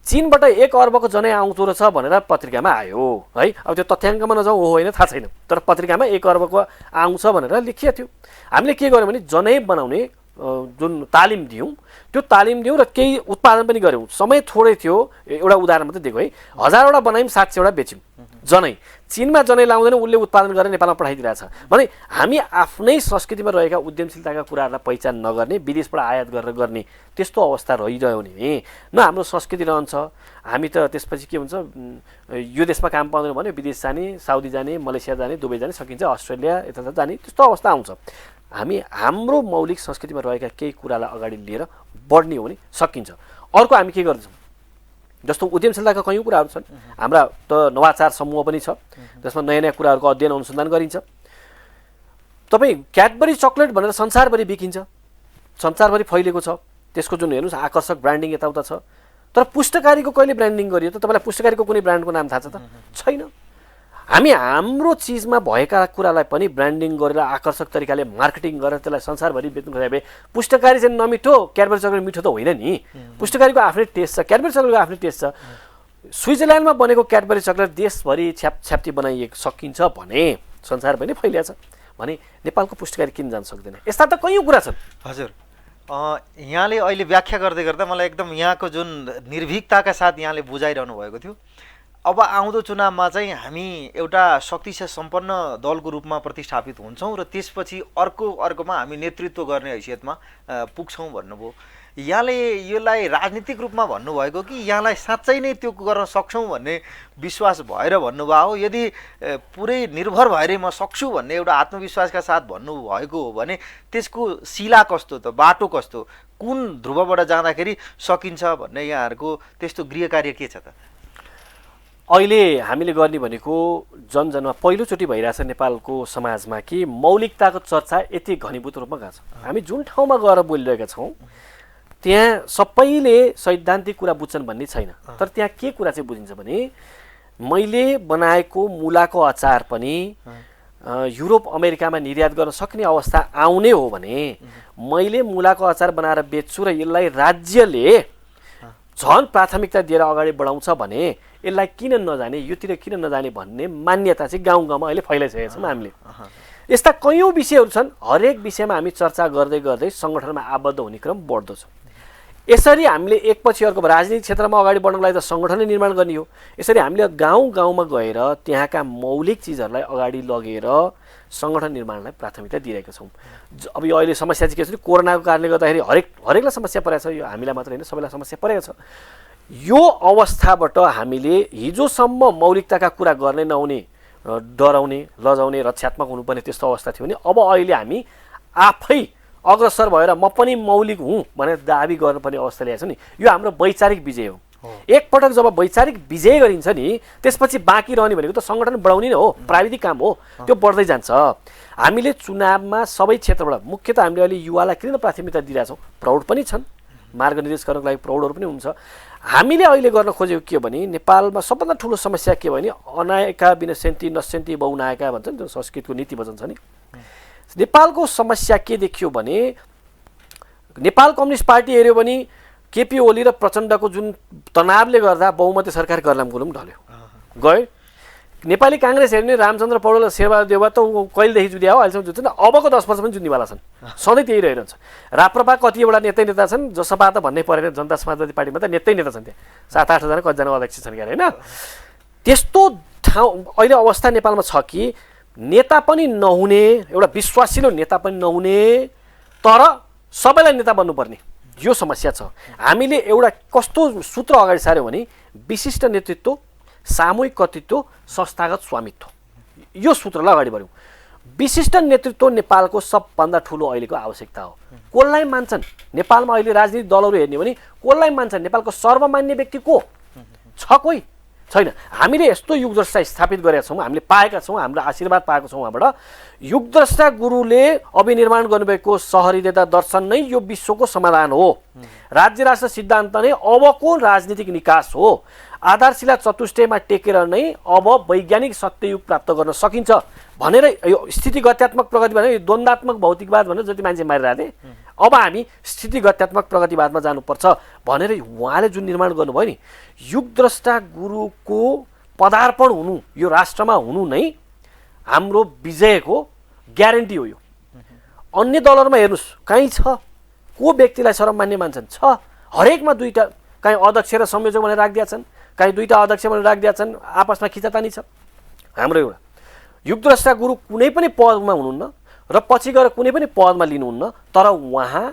चीनबाट 1 अर्बको जनै आउँदो रहेछ भनेर पत्रिकामा आयो है। अब त्यो तथ्याङ्कमा नजाउँ हो होइन थाहा छैन, तर पत्रिकामा 1 अर्बको आउँछ भनेर लेखिएको थियो। हामीले के गर्यौँ भने जनै बनाउने जुन तालिम दियौँ त्यो तालिम दियौँ र केही उत्पादन पनि गऱ्यौँ। समय थोरै थियो, एउटा उदाहरण मात्रै दिएको है। 1000 वटा बनायौँ, 700 वटा बेच्यौँ जनै। चीनमा जनै लाउँदैन, उसले उत्पादन गरेर नेपालमा पठाइदिरहेछ भने हामी आफ्नै संस्कृतिमा रहेका उद्यमशीलताका कुराहरूलाई पहिचान नगर्ने, विदेशबाट आयात गरेर गर्ने त्यस्तो अवस्था रहिरह्यो भने न हाम्रो संस्कृति रहन्छ। हामी त त्यसपछि के हुन्छ, यो देशमा काम पाउँदैन भने विदेश जाने, साउदी जाने, मलेसिया जाने, दुबई जाने सकिन्छ, अस्ट्रेलिया यता जाने, त्यस्तो अवस्था आउँछ। हामी हाम्रो मौलिक संस्कृतिमा रहेका केही कुरालाई अगाडि लिएर बढ्ने हो भने सकिन्छ। अर्को हामी के गर्छौँ, जस्तो उद्यमशीलताका कयौँ कुराहरू छन्। हाम्रा त नवाचार समूह पनि छ जसमा नयाँ नयाँ कुराहरूको अध्ययन अनुसन्धान गरिन्छ। तपाईँ क्याडबरी चकलेट भनेर संसारभरि बिकिन्छ, संसारभरि फैलिएको छ। त्यसको जुन हेर्नुहोस् आकर्षक ब्रान्डिङ यताउता छ, तर पुस्तकारीको कहिले ब्रान्डिङ गरियो त? तपाईँलाई पुस्तकारीको कुनै ब्रान्डको नाम थाहा छ त? छैन। हामी हाम्रो चिजमा भएका कुरालाई पनि ब्रान्डिङ गरेर आकर्षक तरिकाले मार्केटिङ गरेर त्यसलाई संसारभरि बेच्नु खोजे भए पुस्तकारी चाहिँ नमिठो, क्याडबरी चकलेट मिठो त होइन नि। पुस्तकारीको आफ्नै टेस्ट छ, क्याडबरी चकलेटको आफ्नै टेस्ट छ। स्विजरल्यान्डमा बनेको क्याडबरी चकलेट देशभरि छ्याप्ती बनाइएको सकिन्छ भने संसारभरि नै फैलिएको छ भने नेपालको पुस्तकारी किन जान सक्दैन? यस्ता त कयौँ कुरा छन्। हजुर, यहाँले अहिले व्याख्या गर्दै गर्दा मलाई एकदम यहाँको जुन निर्भीकताका साथ यहाँले बुझाइरहनु भएको थियो। अब आउँदो चुनावमा चाहिँ हामी एउटा शक्तिशाली सम्पन्न दलको रूपमा प्रतिस्थापित हुन्छौँ र त्यसपछि अर्कोमा हामी नेतृत्व गर्ने हैसियतमा पुग्छौँ भन्नुभयो। यहाँले यसलाई राजनीतिक रूपमा भन्नुभएको कि यहाँलाई साँच्चै नै त्यो गर्न सक्छौँ भन्ने विश्वास भएर भन्नुभयो हो? यदि पुरै निर्भर भएरै म सक्छु भन्ने एउटा आत्मविश्वासका साथ भन्नुभएको हो भने त्यसको शिला कस्तो त, बाटो कस्तो, कुन ध्रुवबाट जाँदाखेरि सकिन्छ भन्ने यहाँहरूको त्यस्तो गृह कार्य के छ त? अहिले हामीले गर्ने भनेको जनजनमा पहिलोचोटि भइरहेछ नेपालको समाजमा कि मौलिकताको चर्चा यति घनीभूत रूपमा गएको छ। हामी जुन ठाउँमा गएर बोलिरहेका छौँ त्यहाँ सबैले सैद्धान्तिक कुरा बुझ्छन् भन्ने छैन, तर त्यहाँ के कुरा चाहिँ बुझिन्छ भने मैले बनाएको मुलाको अचार पनि युरोप अमेरिकामा निर्यात गर्न सक्ने अवस्था आउने हो भने मैले मुलाको अचार बनाएर बेच्छु र यसलाई राज्यले झन् प्राथमिकता दिएर अगाडि बढाउँछ भने यसलाई किन नजाने, योतिर किन नजाने भन्ने मान्यता चाहिँ गाउँ गाउँमा अहिले फैलाइसकेका छौँ हामीले। यस्ता कैयौँ विषयहरू छन्, हरेक विषयमा हामी चर्चा गर्दै गर्दै सङ्गठनमा आबद्ध हुने क्रम बढ्दो छ। यसरी हामीले एकपछि अर्को राजनीतिक क्षेत्रमा अगाडि बढ्नको लागि त सङ्गठनै निर्माण गर्ने हो। यसरी हामीले गाउँ गाउँमा गएर त्यहाँका मौलिक चिजहरूलाई अगाडि लगेर सङ्गठन निर्माणलाई प्राथमिकता दिइरहेका छौँ। अब यो अहिले समस्या चाहिँ के छ, कोरोनाको कारणले गर्दाखेरि हरेकलाई समस्या परेको छ, यो हामीलाई मात्र होइन सबैलाई समस्या परेको छ। यो अवस्थाबाट हामीले हिजोसम्म मौलिकताका कुरा गर्ने नहुने, डराउने, लजाउने, रक्षात्मक हुनुपर्ने त्यस्तो अवस्था थियो भने अब अहिले हामी आफै अग्रसर भएर म पनि मौलिक हुँ भनेर दाबी गर्नुपर्ने अवस्था ल्याएको छ नि। यो हाम्रो वैचारिक विजय हो। एकपटक जब वैचारिक विजय गरिन्छ नि त्यसपछि बाँकी रहने भनेको त सङ्गठन बढाउने नै हो, प्राविधिक काम हो, त्यो बढ्दै जान्छ। हामीले चुनावमा सबै क्षेत्रबाट मुख्यतः हामीले अहिले युवालाई किन प्राथमिकता दिइरहेछौँ, प्रौढ पनि छन्, मार्गनिर्देश गर्नको लागि प्रौढहरू पनि हुन्छ। हामीले अहिले गर्न खोजेको के हो भने नेपालमा सबभन्दा ठुलो समस्या के हो भने अनायका विनश्यन्ति नश्यन्ति बहुनायका भन्छ नि, त्यो संस्कृतको नीति वचन छ नि। नेपालको समस्या के देखियो भने नेपाल कम्युनिस्ट पार्टी हेऱ्यो भने केपी ओली र प्रचण्डको जुन तनावले गर्दा बहुमती सरकार गर्लाम गुरुङ ढल्यो गयो। नेपाली काङ्ग्रेस हेर्ने रामचन्द्र पौडेल र शेरबहादुर देउवा त कहिलेदेखि जुदिया हो, अहिलेसम्म जुत्दैन, अबको 10 वर्ष पनि जुन्नेवाला छन्, सधैँ त्यही रहिरहन्छ। राप्रपा कतिवटा नेता छन्, जसपा त भन्नै परेन, जनता समाजवादी पार्टीमा त नेता छन्, त्यहाँ 7-8 जना कतिजना अध्यक्ष छन् क्या, होइन? त्यस्तो ठाउँ अहिले अवस्था नेपालमा छ कि नेता पनि नहुने, एउटा विश्वासिलो नेता पनि नहुने, तर सबैलाई नेता बन्नुपर्ने, यो समस्या छ। हामीले एउटा कस्तो सूत्र अगाडि सार्यौँ भने विशिष्ट नेतृत्व, सामूहिक कर्तृत्व, संस्थागत स्वामित्व, यो सूत्रलाई अगाडि बढ्यौँ। विशिष्ट नेतृत्व नेपालको सबभन्दा ठुलो अहिलेको आवश्यकता हो। कसलाई मान्छन् नेपालमा अहिले राजनीतिक दलहरू हेर्ने भने कसलाई मान्छन्? नेपालको सर्वमान्य व्यक्ति को छ? कोही छैन। हामीले यस्तो युगद्रष्टा स्थापित गरेका छौँ, हामीले पाएका छौँ, हाम्रो आशीर्वाद पाएको छौँ उहाँबाट। युगद्रष्टा गुरुले अभिनिर्माण गर्नुभएको सहृदयता दर्शन नै यो विश्वको समाधान हो, राज्य राष्ट्र सिद्धान्त नै अबको राजनीतिक निकास हो, आधारशिला चतुष्टयमा टेकेर नै अब वैज्ञानिक सत्ययुग प्राप्त गर्न सकिन्छ भनेर यो स्थितिगत्यात्मक प्रगति भनेर द्वन्द्वात्मक भौतिकवाद भनेर जति मान्छे मारिरहेको थिए, अब हामी स्थितिगत्यात्मक प्रगतिवादमा जानुपर्छ भनेर उहाँले जुन निर्माण गर्नुभयो नि, युगद्रष्टा गुरुको पदार्पण हुनु, यो राष्ट्रमा हुनु नै हाम्रो विजयको ग्यारेन्टी हो। यो अन्य दलहरूमा हेर्नुहोस्, कहीँ छ को व्यक्तिलाई सर्वमान्य मान्छन्? छ, हरेकमा दुईटा, कहीँ अध्यक्ष र संयोजक भनेर राखिदिएका छन्, कहीँ दुईटा अध्यक्ष भनेर राखिदिएका छन्, आपसमा खिचातानी छ। हाम्रो एउटा युगद्रष्टा गुरु कुनै पनि पदमा हुनुहुन्न र पछि गएर कुनै पनि पदमा लिनुहुन्न, तर उहाँ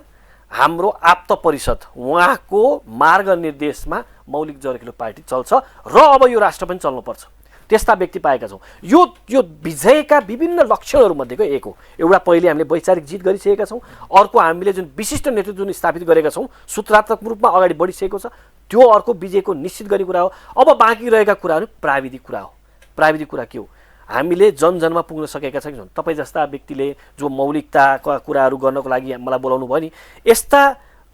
हाम्रो आप्त परिषद, उहाँको मार्गनिर्देशमा मौलिक जरकिलो पार्टी चल्छ र अब यो राष्ट्र पनि चल्नुपर्छ, त्यस्ता व्यक्ति पाएका छौँ। यो विजयका विभिन्न लक्षणहरूमध्येको एक हो। एउटा पहिले हामीले वैचारिक जित गरिसकेका छौँ, अर्को हामीले जुन विशिष्ट नेतृत्व जुन स्थापित गरेका छौँ, सूत्रात्मक रूपमा अगाडि बढिसकेको छ, त्यो अर्को विजयको निश्चित गर्ने कुरा हो। अब बाँकी रहेका कुराहरू प्राविधिक कुरा हो। प्राविधिक कुरा के हो? हामीले जनजनमा पुग्न सकेका छैनौँ। तपाईँ जस्ता व्यक्तिले जो मौलिकताका कुराहरू गर्नको लागि मलाई बोलाउनु भयो नि, यस्ता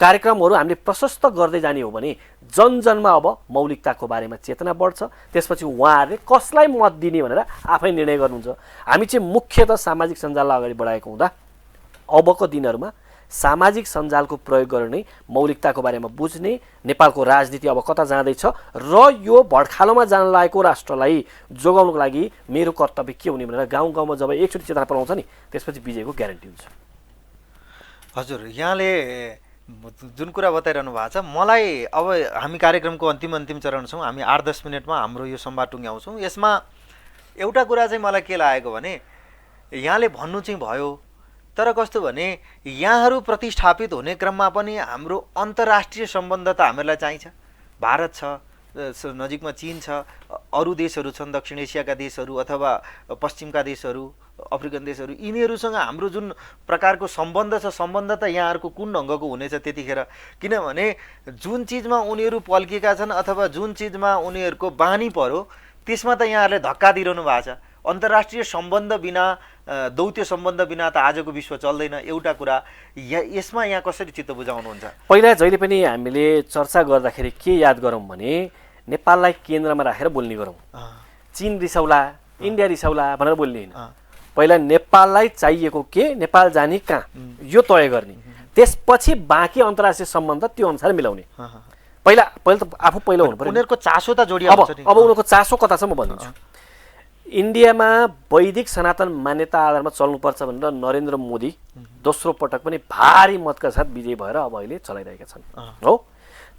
कार्यक्रमहरू हामीले प्रशस्त गर्दै जाने हो भने जनजनमा अब मौलिकताको बारेमा चेतना बढ्छ। त्यसपछि उहाँहरूले कसलाई मत दिने भनेर आफै निर्णय गर्नुहुन्छ। हामी चाहिँ मुख्यतः सामाजिक सञ्जाललाई अगाडि बढाएको हुँदा अबको दिनहरूमा सामाजिक सञ्जालको प्रयोग गरेर नै मौलिकताको बारेमा बुझ्ने, नेपालको राजनीति अब कता जाँदैछ र यो भड्खालोमा जान लागेको राष्ट्रलाई जोगाउनको लागि मेरो कर्तव्य के हुने भनेर गाउँ गाउँमा जब एकचोटि चेतना पलाउँछ नि, त्यसपछि विजयको ग्यारेन्टी हुन्छ। हजुर, यहाँले जुन कुरा बताइरहनु भएको छ, मलाई अब हामी कार्यक्रमको अन्तिम चरण छौँ, हामी 8-10 मिनटमा हाम्रो यो संवाद टुङ्ग्याउँछौँ। यसमा एउटा कुरा चाहिँ मलाई के लागेको भने यहाँले भन्नु चाहिँ भयो, तर कस्तो भने यहाँहरू प्रतिष्ठापित हुने क्रममा पनि हाम्रो अन्तर्राष्ट्रिय सम्बन्ध त हामीहरूलाई चाहिन्छ। भारत छ, नजिकमा चीन छ, अरू देशहरू छन्, दक्षिण एसियाका देशहरू अथवा पश्चिमका देशहरू, अफ्रिकन देशहरू, यिनीहरूसँग हाम्रो जुन प्रकारको सम्बन्ध छ, सम्बन्ध त यहाँहरूको कुन ढङ्गको हुनेछ त्यतिखेर? किनभने जुन चिजमा उनीहरू पल्केका छन् अथवा जुन चिजमा उनीहरूको बानी पर्यो त्यसमा त यहाँहरूले धक्का दिइरहनु भएको छ। अन्तर्राष्ट्रिय सम्बन्ध बिना, दौत्य सम्बन्ध बिना त आजको विश्व चल्दैन। एउटा कुरा यसमा यहाँ कसरी चित्त बुझाउनुहुन्छ? पहिला जहिले पनि हामीले चर्चा गर्दाखेरि के याद गरौँ भने नेपाललाई केन्द्रमा राखेर बोल्ने गरौँ। चीन रिसाउला, इन्डिया रिसाउला भनेर बोल्ने होइन। पहिला नेपाललाई चाहिएको के, नेपाल जाने कहाँ, यो तय गर्ने, त्यसपछि बाँकी अन्तर्राष्ट्रिय सम्बन्ध त्यो अनुसार मिलाउने। पहिला त आफू पहिला हुनु पर्यो। उनीहरूको चासो त जोडिएको छ नि। अब उनीहरूको चासो कता छ म भनिदिन्छु। इन्डियामा वैदिक सनातन मान्यता आधारमा चल्नुपर्छ भनेर नरेन्द्र मोदी दोस्रो पटक पनि भारी मतका साथ विजय भएर अब अहिले चलाइरहेका छन् हो।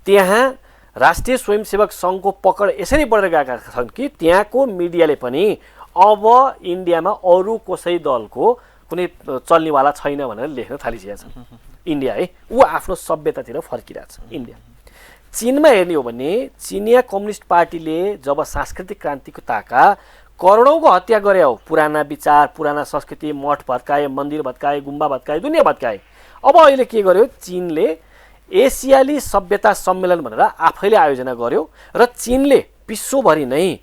त्यहाँ राष्ट्रिय स्वयंसेवक सङ्घको पकड यसरी बढेर गएका छन् कि त्यहाँको मिडियाले पनि अब इन्डियामा अरू कसै दलको कुनै चल्नेवाला छैन भनेर लेख्न थालिसकेका छन्। इन्डिया है ऊ आफ्नो सभ्यतातिर फर्किरहेछ। इन्डिया चीनमा हेर्ने हो भने चिनिया कम्युनिस्ट पार्टीले जब सांस्कृतिक क्रान्तिको ताका करोडौँको हत्या गरे हो, पुराना विचार, पुराना संस्कृति, मठ भत्काए, मन्दिर भत्काए, गुम्बा भत्काए, दुनियाँ भत्काए। अब अहिले के गर्यो, चीनले एसियाली सभ्यता सम्मेलन भनेर आफैले आयोजना गर्यो र चीनले विश्वभरि नै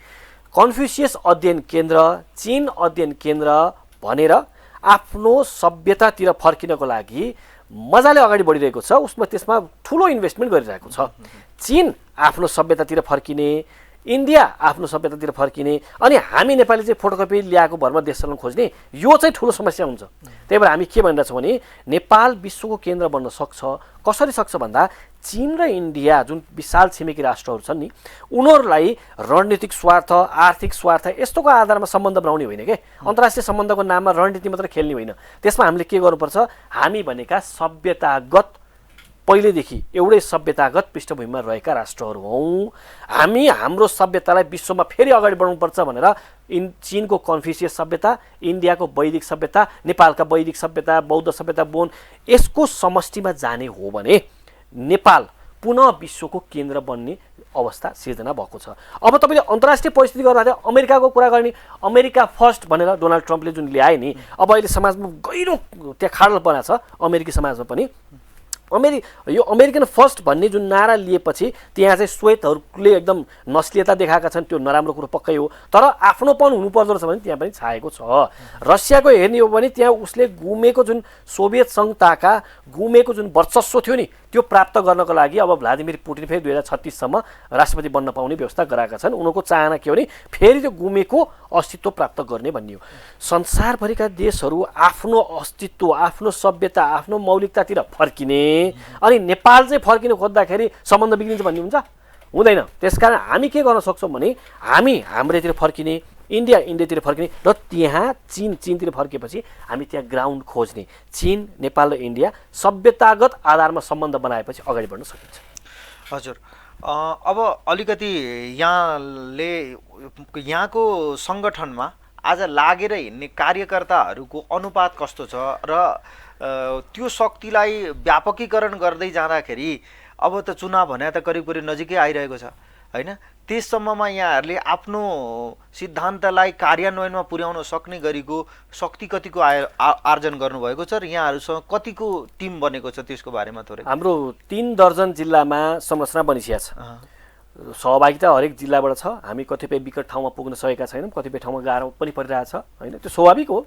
कन्फ्युसियस अध्ययन केन्द्र, चीन अध्ययन केन्द्र भनेर आफ्नो सभ्यतातिर फर्किनको लागि मजाले अगाडि बढिरहेको छ। त्यसमा ठुलो इन्भेस्टमेन्ट गरिरहेको छ। चीन आफ्नो सभ्यतातिर फर्किने, इन्डिया आफ्नो सभ्यतातिर फर्किने, अनि हामी नेपाली चाहिँ फोटोकपी ल्याएको भरमा देश चलाउन खोज्ने, यो चाहिँ ठुलो समस्या हुन्छ। त्यही भएर हामी के भनिरहेछौँ भने नेपाल विश्वको केन्द्र बन्न सक्छ। कसरी सक्छ भन्दा चीन र इन्डिया जुन विशाल छिमेकी राष्ट्रहरू छन् नि, उनीहरूलाई रणनीतिक स्वार्थ, आर्थिक स्वार्थ यस्तोको आधारमा सम्बन्ध बनाउने होइन के, अन्तर्राष्ट्रिय सम्बन्धको नाममा रणनीति मात्र खेल्ने होइन। त्यसमा हामीले के गर्नुपर्छ, हामी भनेका सभ्यतागत पहिलेदेखि एउटै सभ्यतागत पृष्ठभूमिमा रहेका राष्ट्रहरू हौँ। हामी हाम्रो सभ्यतालाई विश्वमा फेरि अगाडि बढाउनुपर्छ भनेर चीनको कन्फ्युसियस सभ्यता, इन्डियाको वैदिक सभ्यता, नेपालका वैदिक सभ्यता, बौद्ध सभ्यता, बोन, यसको समष्टिमा जाने हो भने नेपाल पुनः विश्वको केन्द्र बन्ने अवस्था सिर्जना भएको छ। अब तपाईँले अन्तर्राष्ट्रिय परिस्थिति गर्दाखेरि अमेरिकाको कुरा गर्ने, अमेरिका फर्स्ट भनेर डोनाल्ड ट्रम्पले जुन ल्याए नि, अब अहिले समाजमा गहिरो त्यहाँ खाडलपना छ। अमेरिकी समाजमा पनि यो अमेरिकन फर्स्ट भन्ने जुन नारा लिएपछि त्यहाँ चाहिँ श्वेतहरूले एकदम नस्लियता देखाएका छन्। त्यो नराम्रो कुरो पक्कै हो, तर आफ्नोपन हुनुपर्दो रहेछ भने त्यहाँ पनि छाएको छ। रसियाको हेर्ने हो भने त्यहाँ उसले गुमेको जुन सोभियत सङ्घताका गुमेको जुन वर्चस्व थियो नि, त्यो प्राप्त गर्नको लागि अब भ्लादिमिर पुटिन फेरि 2036सम्म राष्ट्रपति बन्न पाउने व्यवस्था गराएका छन्। उनीहरूको चाहना के हो भने फेरि त्यो गुमेको अस्तित्व प्राप्त गर्ने भन्ने हो। संसारभरिका देशहरू आफ्नो अस्तित्व, आफ्नो सभ्यता, आफ्नो मौलिकतातिर फर्किने, अनि नेपाल चाहिँ फर्किन खोज्दाखेरि सम्बन्ध बिग्रिन्छ भन्ने हुन्छ? हुँदैन। त्यसकारण हामी के गर्न सक्छौँ भने हामी हाम्रोतिर फर्किने, इन्डिया इन्डियातिर फर्किने, र त्यहाँ चीनतिर फर्केपछि हामी त्यहाँ ग्राउन्ड खोज्ने। चीन, नेपाल र इन्डिया सभ्यतागत आधारमा सम्बन्ध बनाएपछि अगाडि बढ्न सकिन्छ। हजुर, अब अलिकति यहाँको सङ्गठनमा आज लागेर हिँड्ने कार्यकर्ताहरूको अनुपात कस्तो छ र त्यो शक्तिलाई व्यापकीकरण गर्दै जाँदाखेरि अब त चुनाव भने त करिब नजिकै आइरहेको छ होइन? त्यससम्ममा यहाँहरूले आफ्नो सिद्धान्तलाई कार्यान्वयनमा पुर्याउन सक्ने गरीको शक्ति कतिको आर्जन गर्नुभएको छ र यहाँहरूसँग कतिको टिम बनेको छ त्यसको बारेमा थोरै? हाम्रो 3 दर्जन जिल्लामा संरचना बनिसकेको छ। सहभागिता हरेक जिल्लाबाट छ। हामी कतिपय विकट ठाउँमा पुग्न सकेका छैनौँ, कतिपय ठाउँमा गाह्रो पनि परिरहेछ होइन, त्यो स्वाभाविक हो।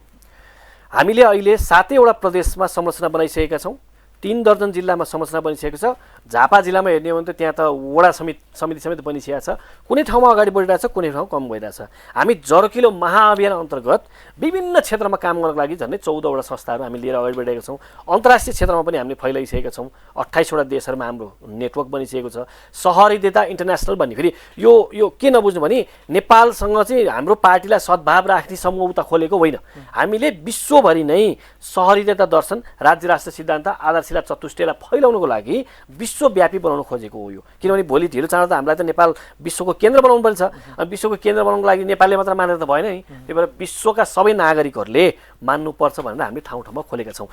हामीले अहिले 7 वटा प्रदेशमा संरचना बनाइसकेका छौँ। 3 दर्जन जिल्लामा संरचना बनिसकेको छ। झापा जिल्लामा हेर्ने हो भने त त्यहाँ त वडा समिति समेत बनिसकेको छ। कुनै ठाउँमा अगाडि बढिरहेछ, कुनै ठाउँ कम भइरहेछ। हामी जरकिलो महाअभियान अन्तर्गत विभिन्न क्षेत्रमा काम गर्नको लागि झन्डै 14 वटा संस्थाहरू हामी लिएर अगाडि बढिरहेका छौँ। अन्तर्राष्ट्रिय क्षेत्रमा पनि हामीले फैलाइसकेका छौँ। 28 वटा देशहरूमा हाम्रो नेटवर्क बनिसकेको छ। सहृदयता इन्टरनेसनल भन्ने फेरि यो के नबुझ्नु भने नेपालसँग चाहिँ हाम्रो पार्टीलाई सद्भाव राख्ने समूह उता खोलेको होइन। हामीले विश्वभरि नै सहृदयता दर्शन, राज्य राष्ट्र सिद्धान्त, आधारशिला चतुष्टयलाई फैलाउनको लागि विश्वव्यापी बनाउन खोजेको हो यो। किनभने भोलि ढिलो चाँडो त हामीलाई त नेपाल विश्वको केन्द्र बनाउनु पर्छ। विश्वको केन्द्र बनाउनको लागि नेपालले मात्र मानेर त भएन नि। त्यही भएर विश्वका सबै नागरिकहरूले मान्नुपर्छ भनेर हामीले ठाउँ ठाउँमा खोलेका छौँ।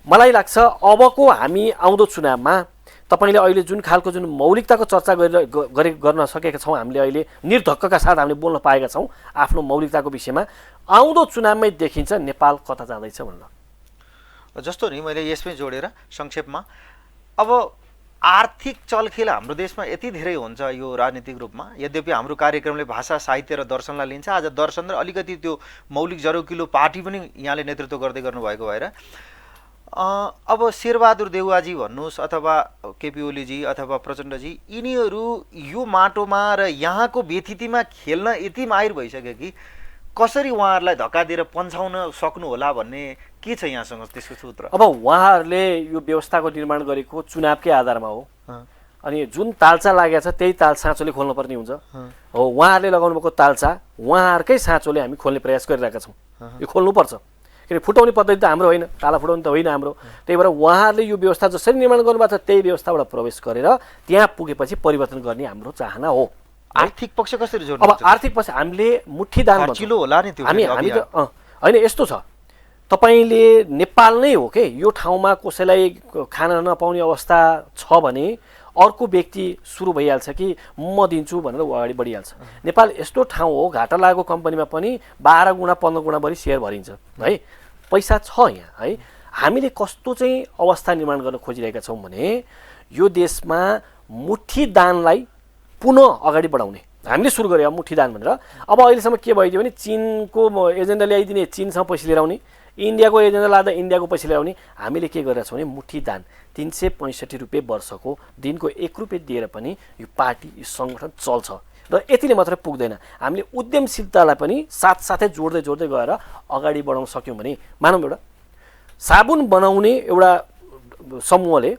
मलाई लाग्छ अबको हामी आउँदो चुनावमा तपाईँले अहिले जुन खालको जुन मौलिकताको चर्चा गर्न सकेका छौँ, हामीले अहिले निर्धक्कका साथ हामीले बोल्न पाएका छौँ आफ्नो मौलिकताको विषयमा, आउँदो चुनावमै देखिन्छ नेपाल कता जाँदैछ भनेर। जस्तो नि मैले यसमै जोडेर संक्षेपमा, अब आर्थिक चलखेल हाम्रो देशमा यति धेरै हुन्छ यो राजनीतिक रूपमा। यद्यपि हाम्रो कार्यक्रमले भाषा साहित्य र दर्शनलाई लिन्छ, आज दर्शन र अलिकति त्यो मौलिक जरोकिलो पार्टी पनि यहाँले नेतृत्व गर्दै गर्नुभएको भएर अब शेरबहादुर देउवाजी भन्नुहोस् अथवा केपी ओलीजी अथवा प्रचण्डजी, यिनीहरू यो माटोमा र यहाँको व्यथितिमा खेल्न यति माहिर भइसक्यो कि कसरी उहाँहरूलाई धक्का दिएर पन्छाउन सक्नु होला भन्ने के छ यहाँसँग त्यसको सूत्र? अब उहाँहरूले यो व्यवस्थाको निर्माण गरेको चुनावकै आधारमा हो, अनि जुन तालचा लागेको छ त्यही ताल साँचोले खोल्नुपर्ने हुन्छ हो। उहाँहरूले लगाउनु भएको तालचा उहाँहरूकै साँचोले हामी खोल्ने प्रयास गरिरहेका छौँ। यो खोल्नुपर्छ, किनभने फुटाउने पद्धति त हाम्रो होइन, ताला फुटाउने त होइन हाम्रो। त्यही भएर उहाँहरूले यो व्यवस्था जसरी निर्माण गर्नुभएको छ त्यही व्यवस्थाबाट प्रवेश गरेर त्यहाँ पुगेपछि परिवर्तन गर्ने हाम्रो चाहना हो। आर्थिक पक्ष कसरी जोड्नु? अब आर्थिक पक्ष हामीले मुठीदान खर्चिलो होला नि त्यो हामी त होइन, यस्तो छ, तपाईँले नेपाल नै हो के यो ठाउँमा कसैलाई खान नपाउने अवस्था छ भने अर्को व्यक्ति सुरु भइहाल्छ कि म दिन्छु भनेर अगाडि बढिहाल्छ। नेपाल यस्तो ठाउँ हो, घाटा लागेको कम्पनीमा पनि 12 गुणा 15 गुणा बढी सेयर भरिन्छ है, पैसा छ यहाँ है। हामीले कस्तो चाहिँ अवस्था निर्माण गर्न खोजिरहेका छौँ भने यो देशमा मुठीदानलाई पुनः अगाडि बढाउने हामीले सुरु गरे मुठीदान भनेर। अब अहिलेसम्म के भइदियो भने चिनको एजेन्डा ल्याइदिने, चिनसँग पैसा लिएर आउने, इन्डियाको एजेन्डा लाँदा इन्डियाको पैसा लिएर आउने। हामीले के गरेका छौँ भने मुठीदान 365 रुपियाँ वर्षको दिनको 1 रुपियाँ दिएर पनि यो पार्टी यो सङ्गठन चल्छ। र यतिले मात्रै पुग्दैन, हामीले उद्यमशीलतालाई पनि साथसाथै जोड्दै जोड्दै गएर अगाडि बढाउन सक्यौँ भने, मानौँ एउटा साबुन बनाउने एउटा समूहले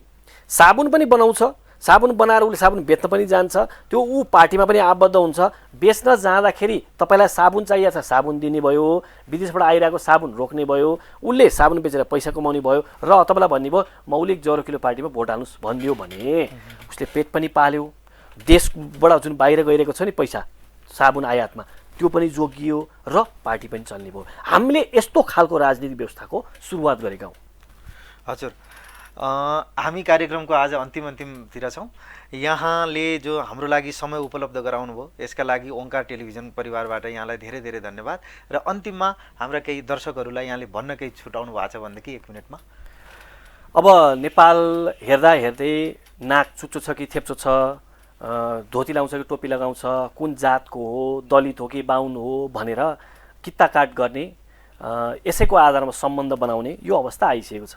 साबुन पनि बनाउँछ, साबुन बनाएर उसले साबुन बेच्न पनि जान्छ, त्यो ऊ पार्टीमा पनि आबद्ध हुन्छ। बेच्न जाँदाखेरि तपाईँलाई साबुन चाहिएको छ, साबुन दिने भयो, विदेशबाट आइरहेको साबुन रोक्ने भयो, उसले साबुन बेचेर पैसा कमाउने भयो, र तपाईँलाई भन्ने भयो मौलिक जरोकिलो पार्टीमा भोट हाल्नुहोस् भनिदियो भने उसले पेट पनि पाल्यो, देशबाट जुन बाहिर गइरहेको छ नि पैसा साबुन आयातमा त्यो पनि जोगियो र पार्टी पनि चल्ने भयो। हामीले यस्तो खालको राजनीतिक व्यवस्थाको सुरुवात गरेका हौँ। हजुर, हामी कार्यक्रमको आज अन्तिमतिर छौँ। यहाँले जो हाम्रो लागि समय उपलब्ध गराउनु भयो यसका लागि ओंकार टेलिभिजन परिवारबाट यहाँलाई धेरै धेरै धन्यवाद। र अन्तिममा हाम्रा केही दर्शकहरूलाई यहाँले भन्न केही छुटाउनु भएको छ भनेदेखि 1 मिनटमा। अब नेपाल हेर्दा हेर्दै नाक चुच्चो छ कि थेप्चो छ, धोती लाउँछ कि टोपी लगाउँछ, कुन जातको हो, दलित हो कि बाहुन हो भनेर कित्ताकाट गर्ने, यसैको आधारमा सम्बन्ध बनाउने यो अवस्था आइसकेको छ।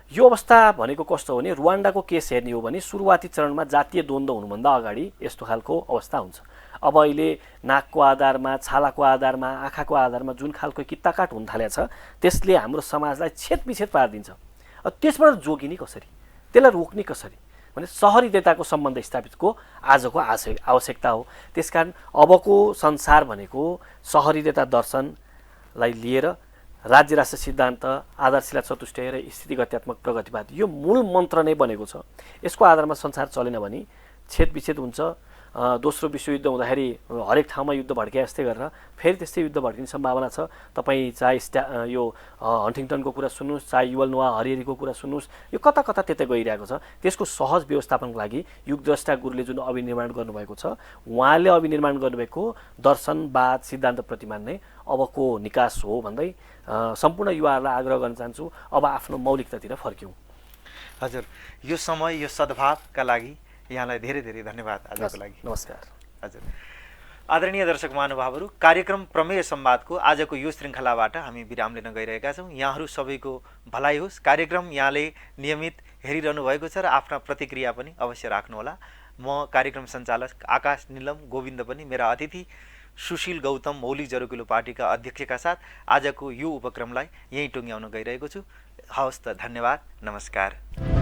यो अवस्था भनेको कस्तो हो भने रुवान्डाको केस हेर्ने हो भने सुरुवाती चरणमा जातीय द्वन्द्व हुनुभन्दा अगाडि यस्तो खालको अवस्था हुन्छ। अब अहिले नाकको आधारमा, छालाको आधारमा, आँखाको आधारमा जुन खालको कित्ताकाट हुन थालेको छ त्यसले हाम्रो समाजलाई छेदविच्छेद पारिदिन्छ। त्यसबाट जोगिने कसरी, त्यसलाई रोक्ने कसरी भने सहरीयताको सम्बन्ध स्थापितको आजको आवश्यकता हो। त्यसकारण अबको संसार भनेको सहरीयता दर्शनलाई लिएर राज्य राष्ट्र सिद्धान्त, आधारशिला चतुष्टय र स्थितिगत्यात्मक प्रगतिवाद यो मूल मन्त्र नै बनेको छ। यसको आधारमा संसार चलेन भने छेदविच्छेद हुन्छ। दोस्रो विश्वयुद्ध हुँदाखेरि हरेक ठाउँमा युद्ध भड्के जस्तै गरेर फेरि त्यस्तै युद्ध भड्किने सम्भावना छ। तपाईँ चाहे यो हन्टिङटनको कुरा सुन्नुहोस्, चाहे युवल नोआ हरिहरीको कुरा सुन्नुहोस्, यो कता कता त्यतै गइरहेको छ। त्यसको सहज व्यवस्थापनको लागि युगद्रष्टा गुरुले जुन अभिनिर्माण गर्नुभएको छ, उहाँले अभिनिर्माण गर्नुभएको दर्शनवाद सिद्धान्त प्रतिमान नै अबको निकास हो भन्दै सम्पूर्ण युवाहरूलाई आग्रह गर्न चाहन्छु, अब आफ्नो मौलिकतातिर फर्क्यौँ। हजुर, यो समय यो सद्भावका लागि यहाँलाई धेरै धेरै धन्यवाद आजको लागि। नमस्कार। हजुर, आदरणीय दर्शक महानुभावहरू, कार्यक्रम प्रमेय संवादको आजको यो श्रृङ्खलाबाट हामी विराम लिन गइरहेका छौँ। यहाँहरू सबैको भलाइ होस्। कार्यक्रम यहाँले नियमित हेरिरहनु भएको छ र आफ्ना प्रतिक्रिया पनि अवश्य राख्नुहोला। म कार्यक्रम सञ्चालक आकाश निलम गोविन्द पनि मेरा अतिथि सुशील गौतम मौलिक जरोकिलो पार्टीका अध्यक्षका साथ आजको यो उपक्रमलाई यहीँ टुङ्ग्याउन गइरहेको छु। हवस् त, धन्यवाद, नमस्कार।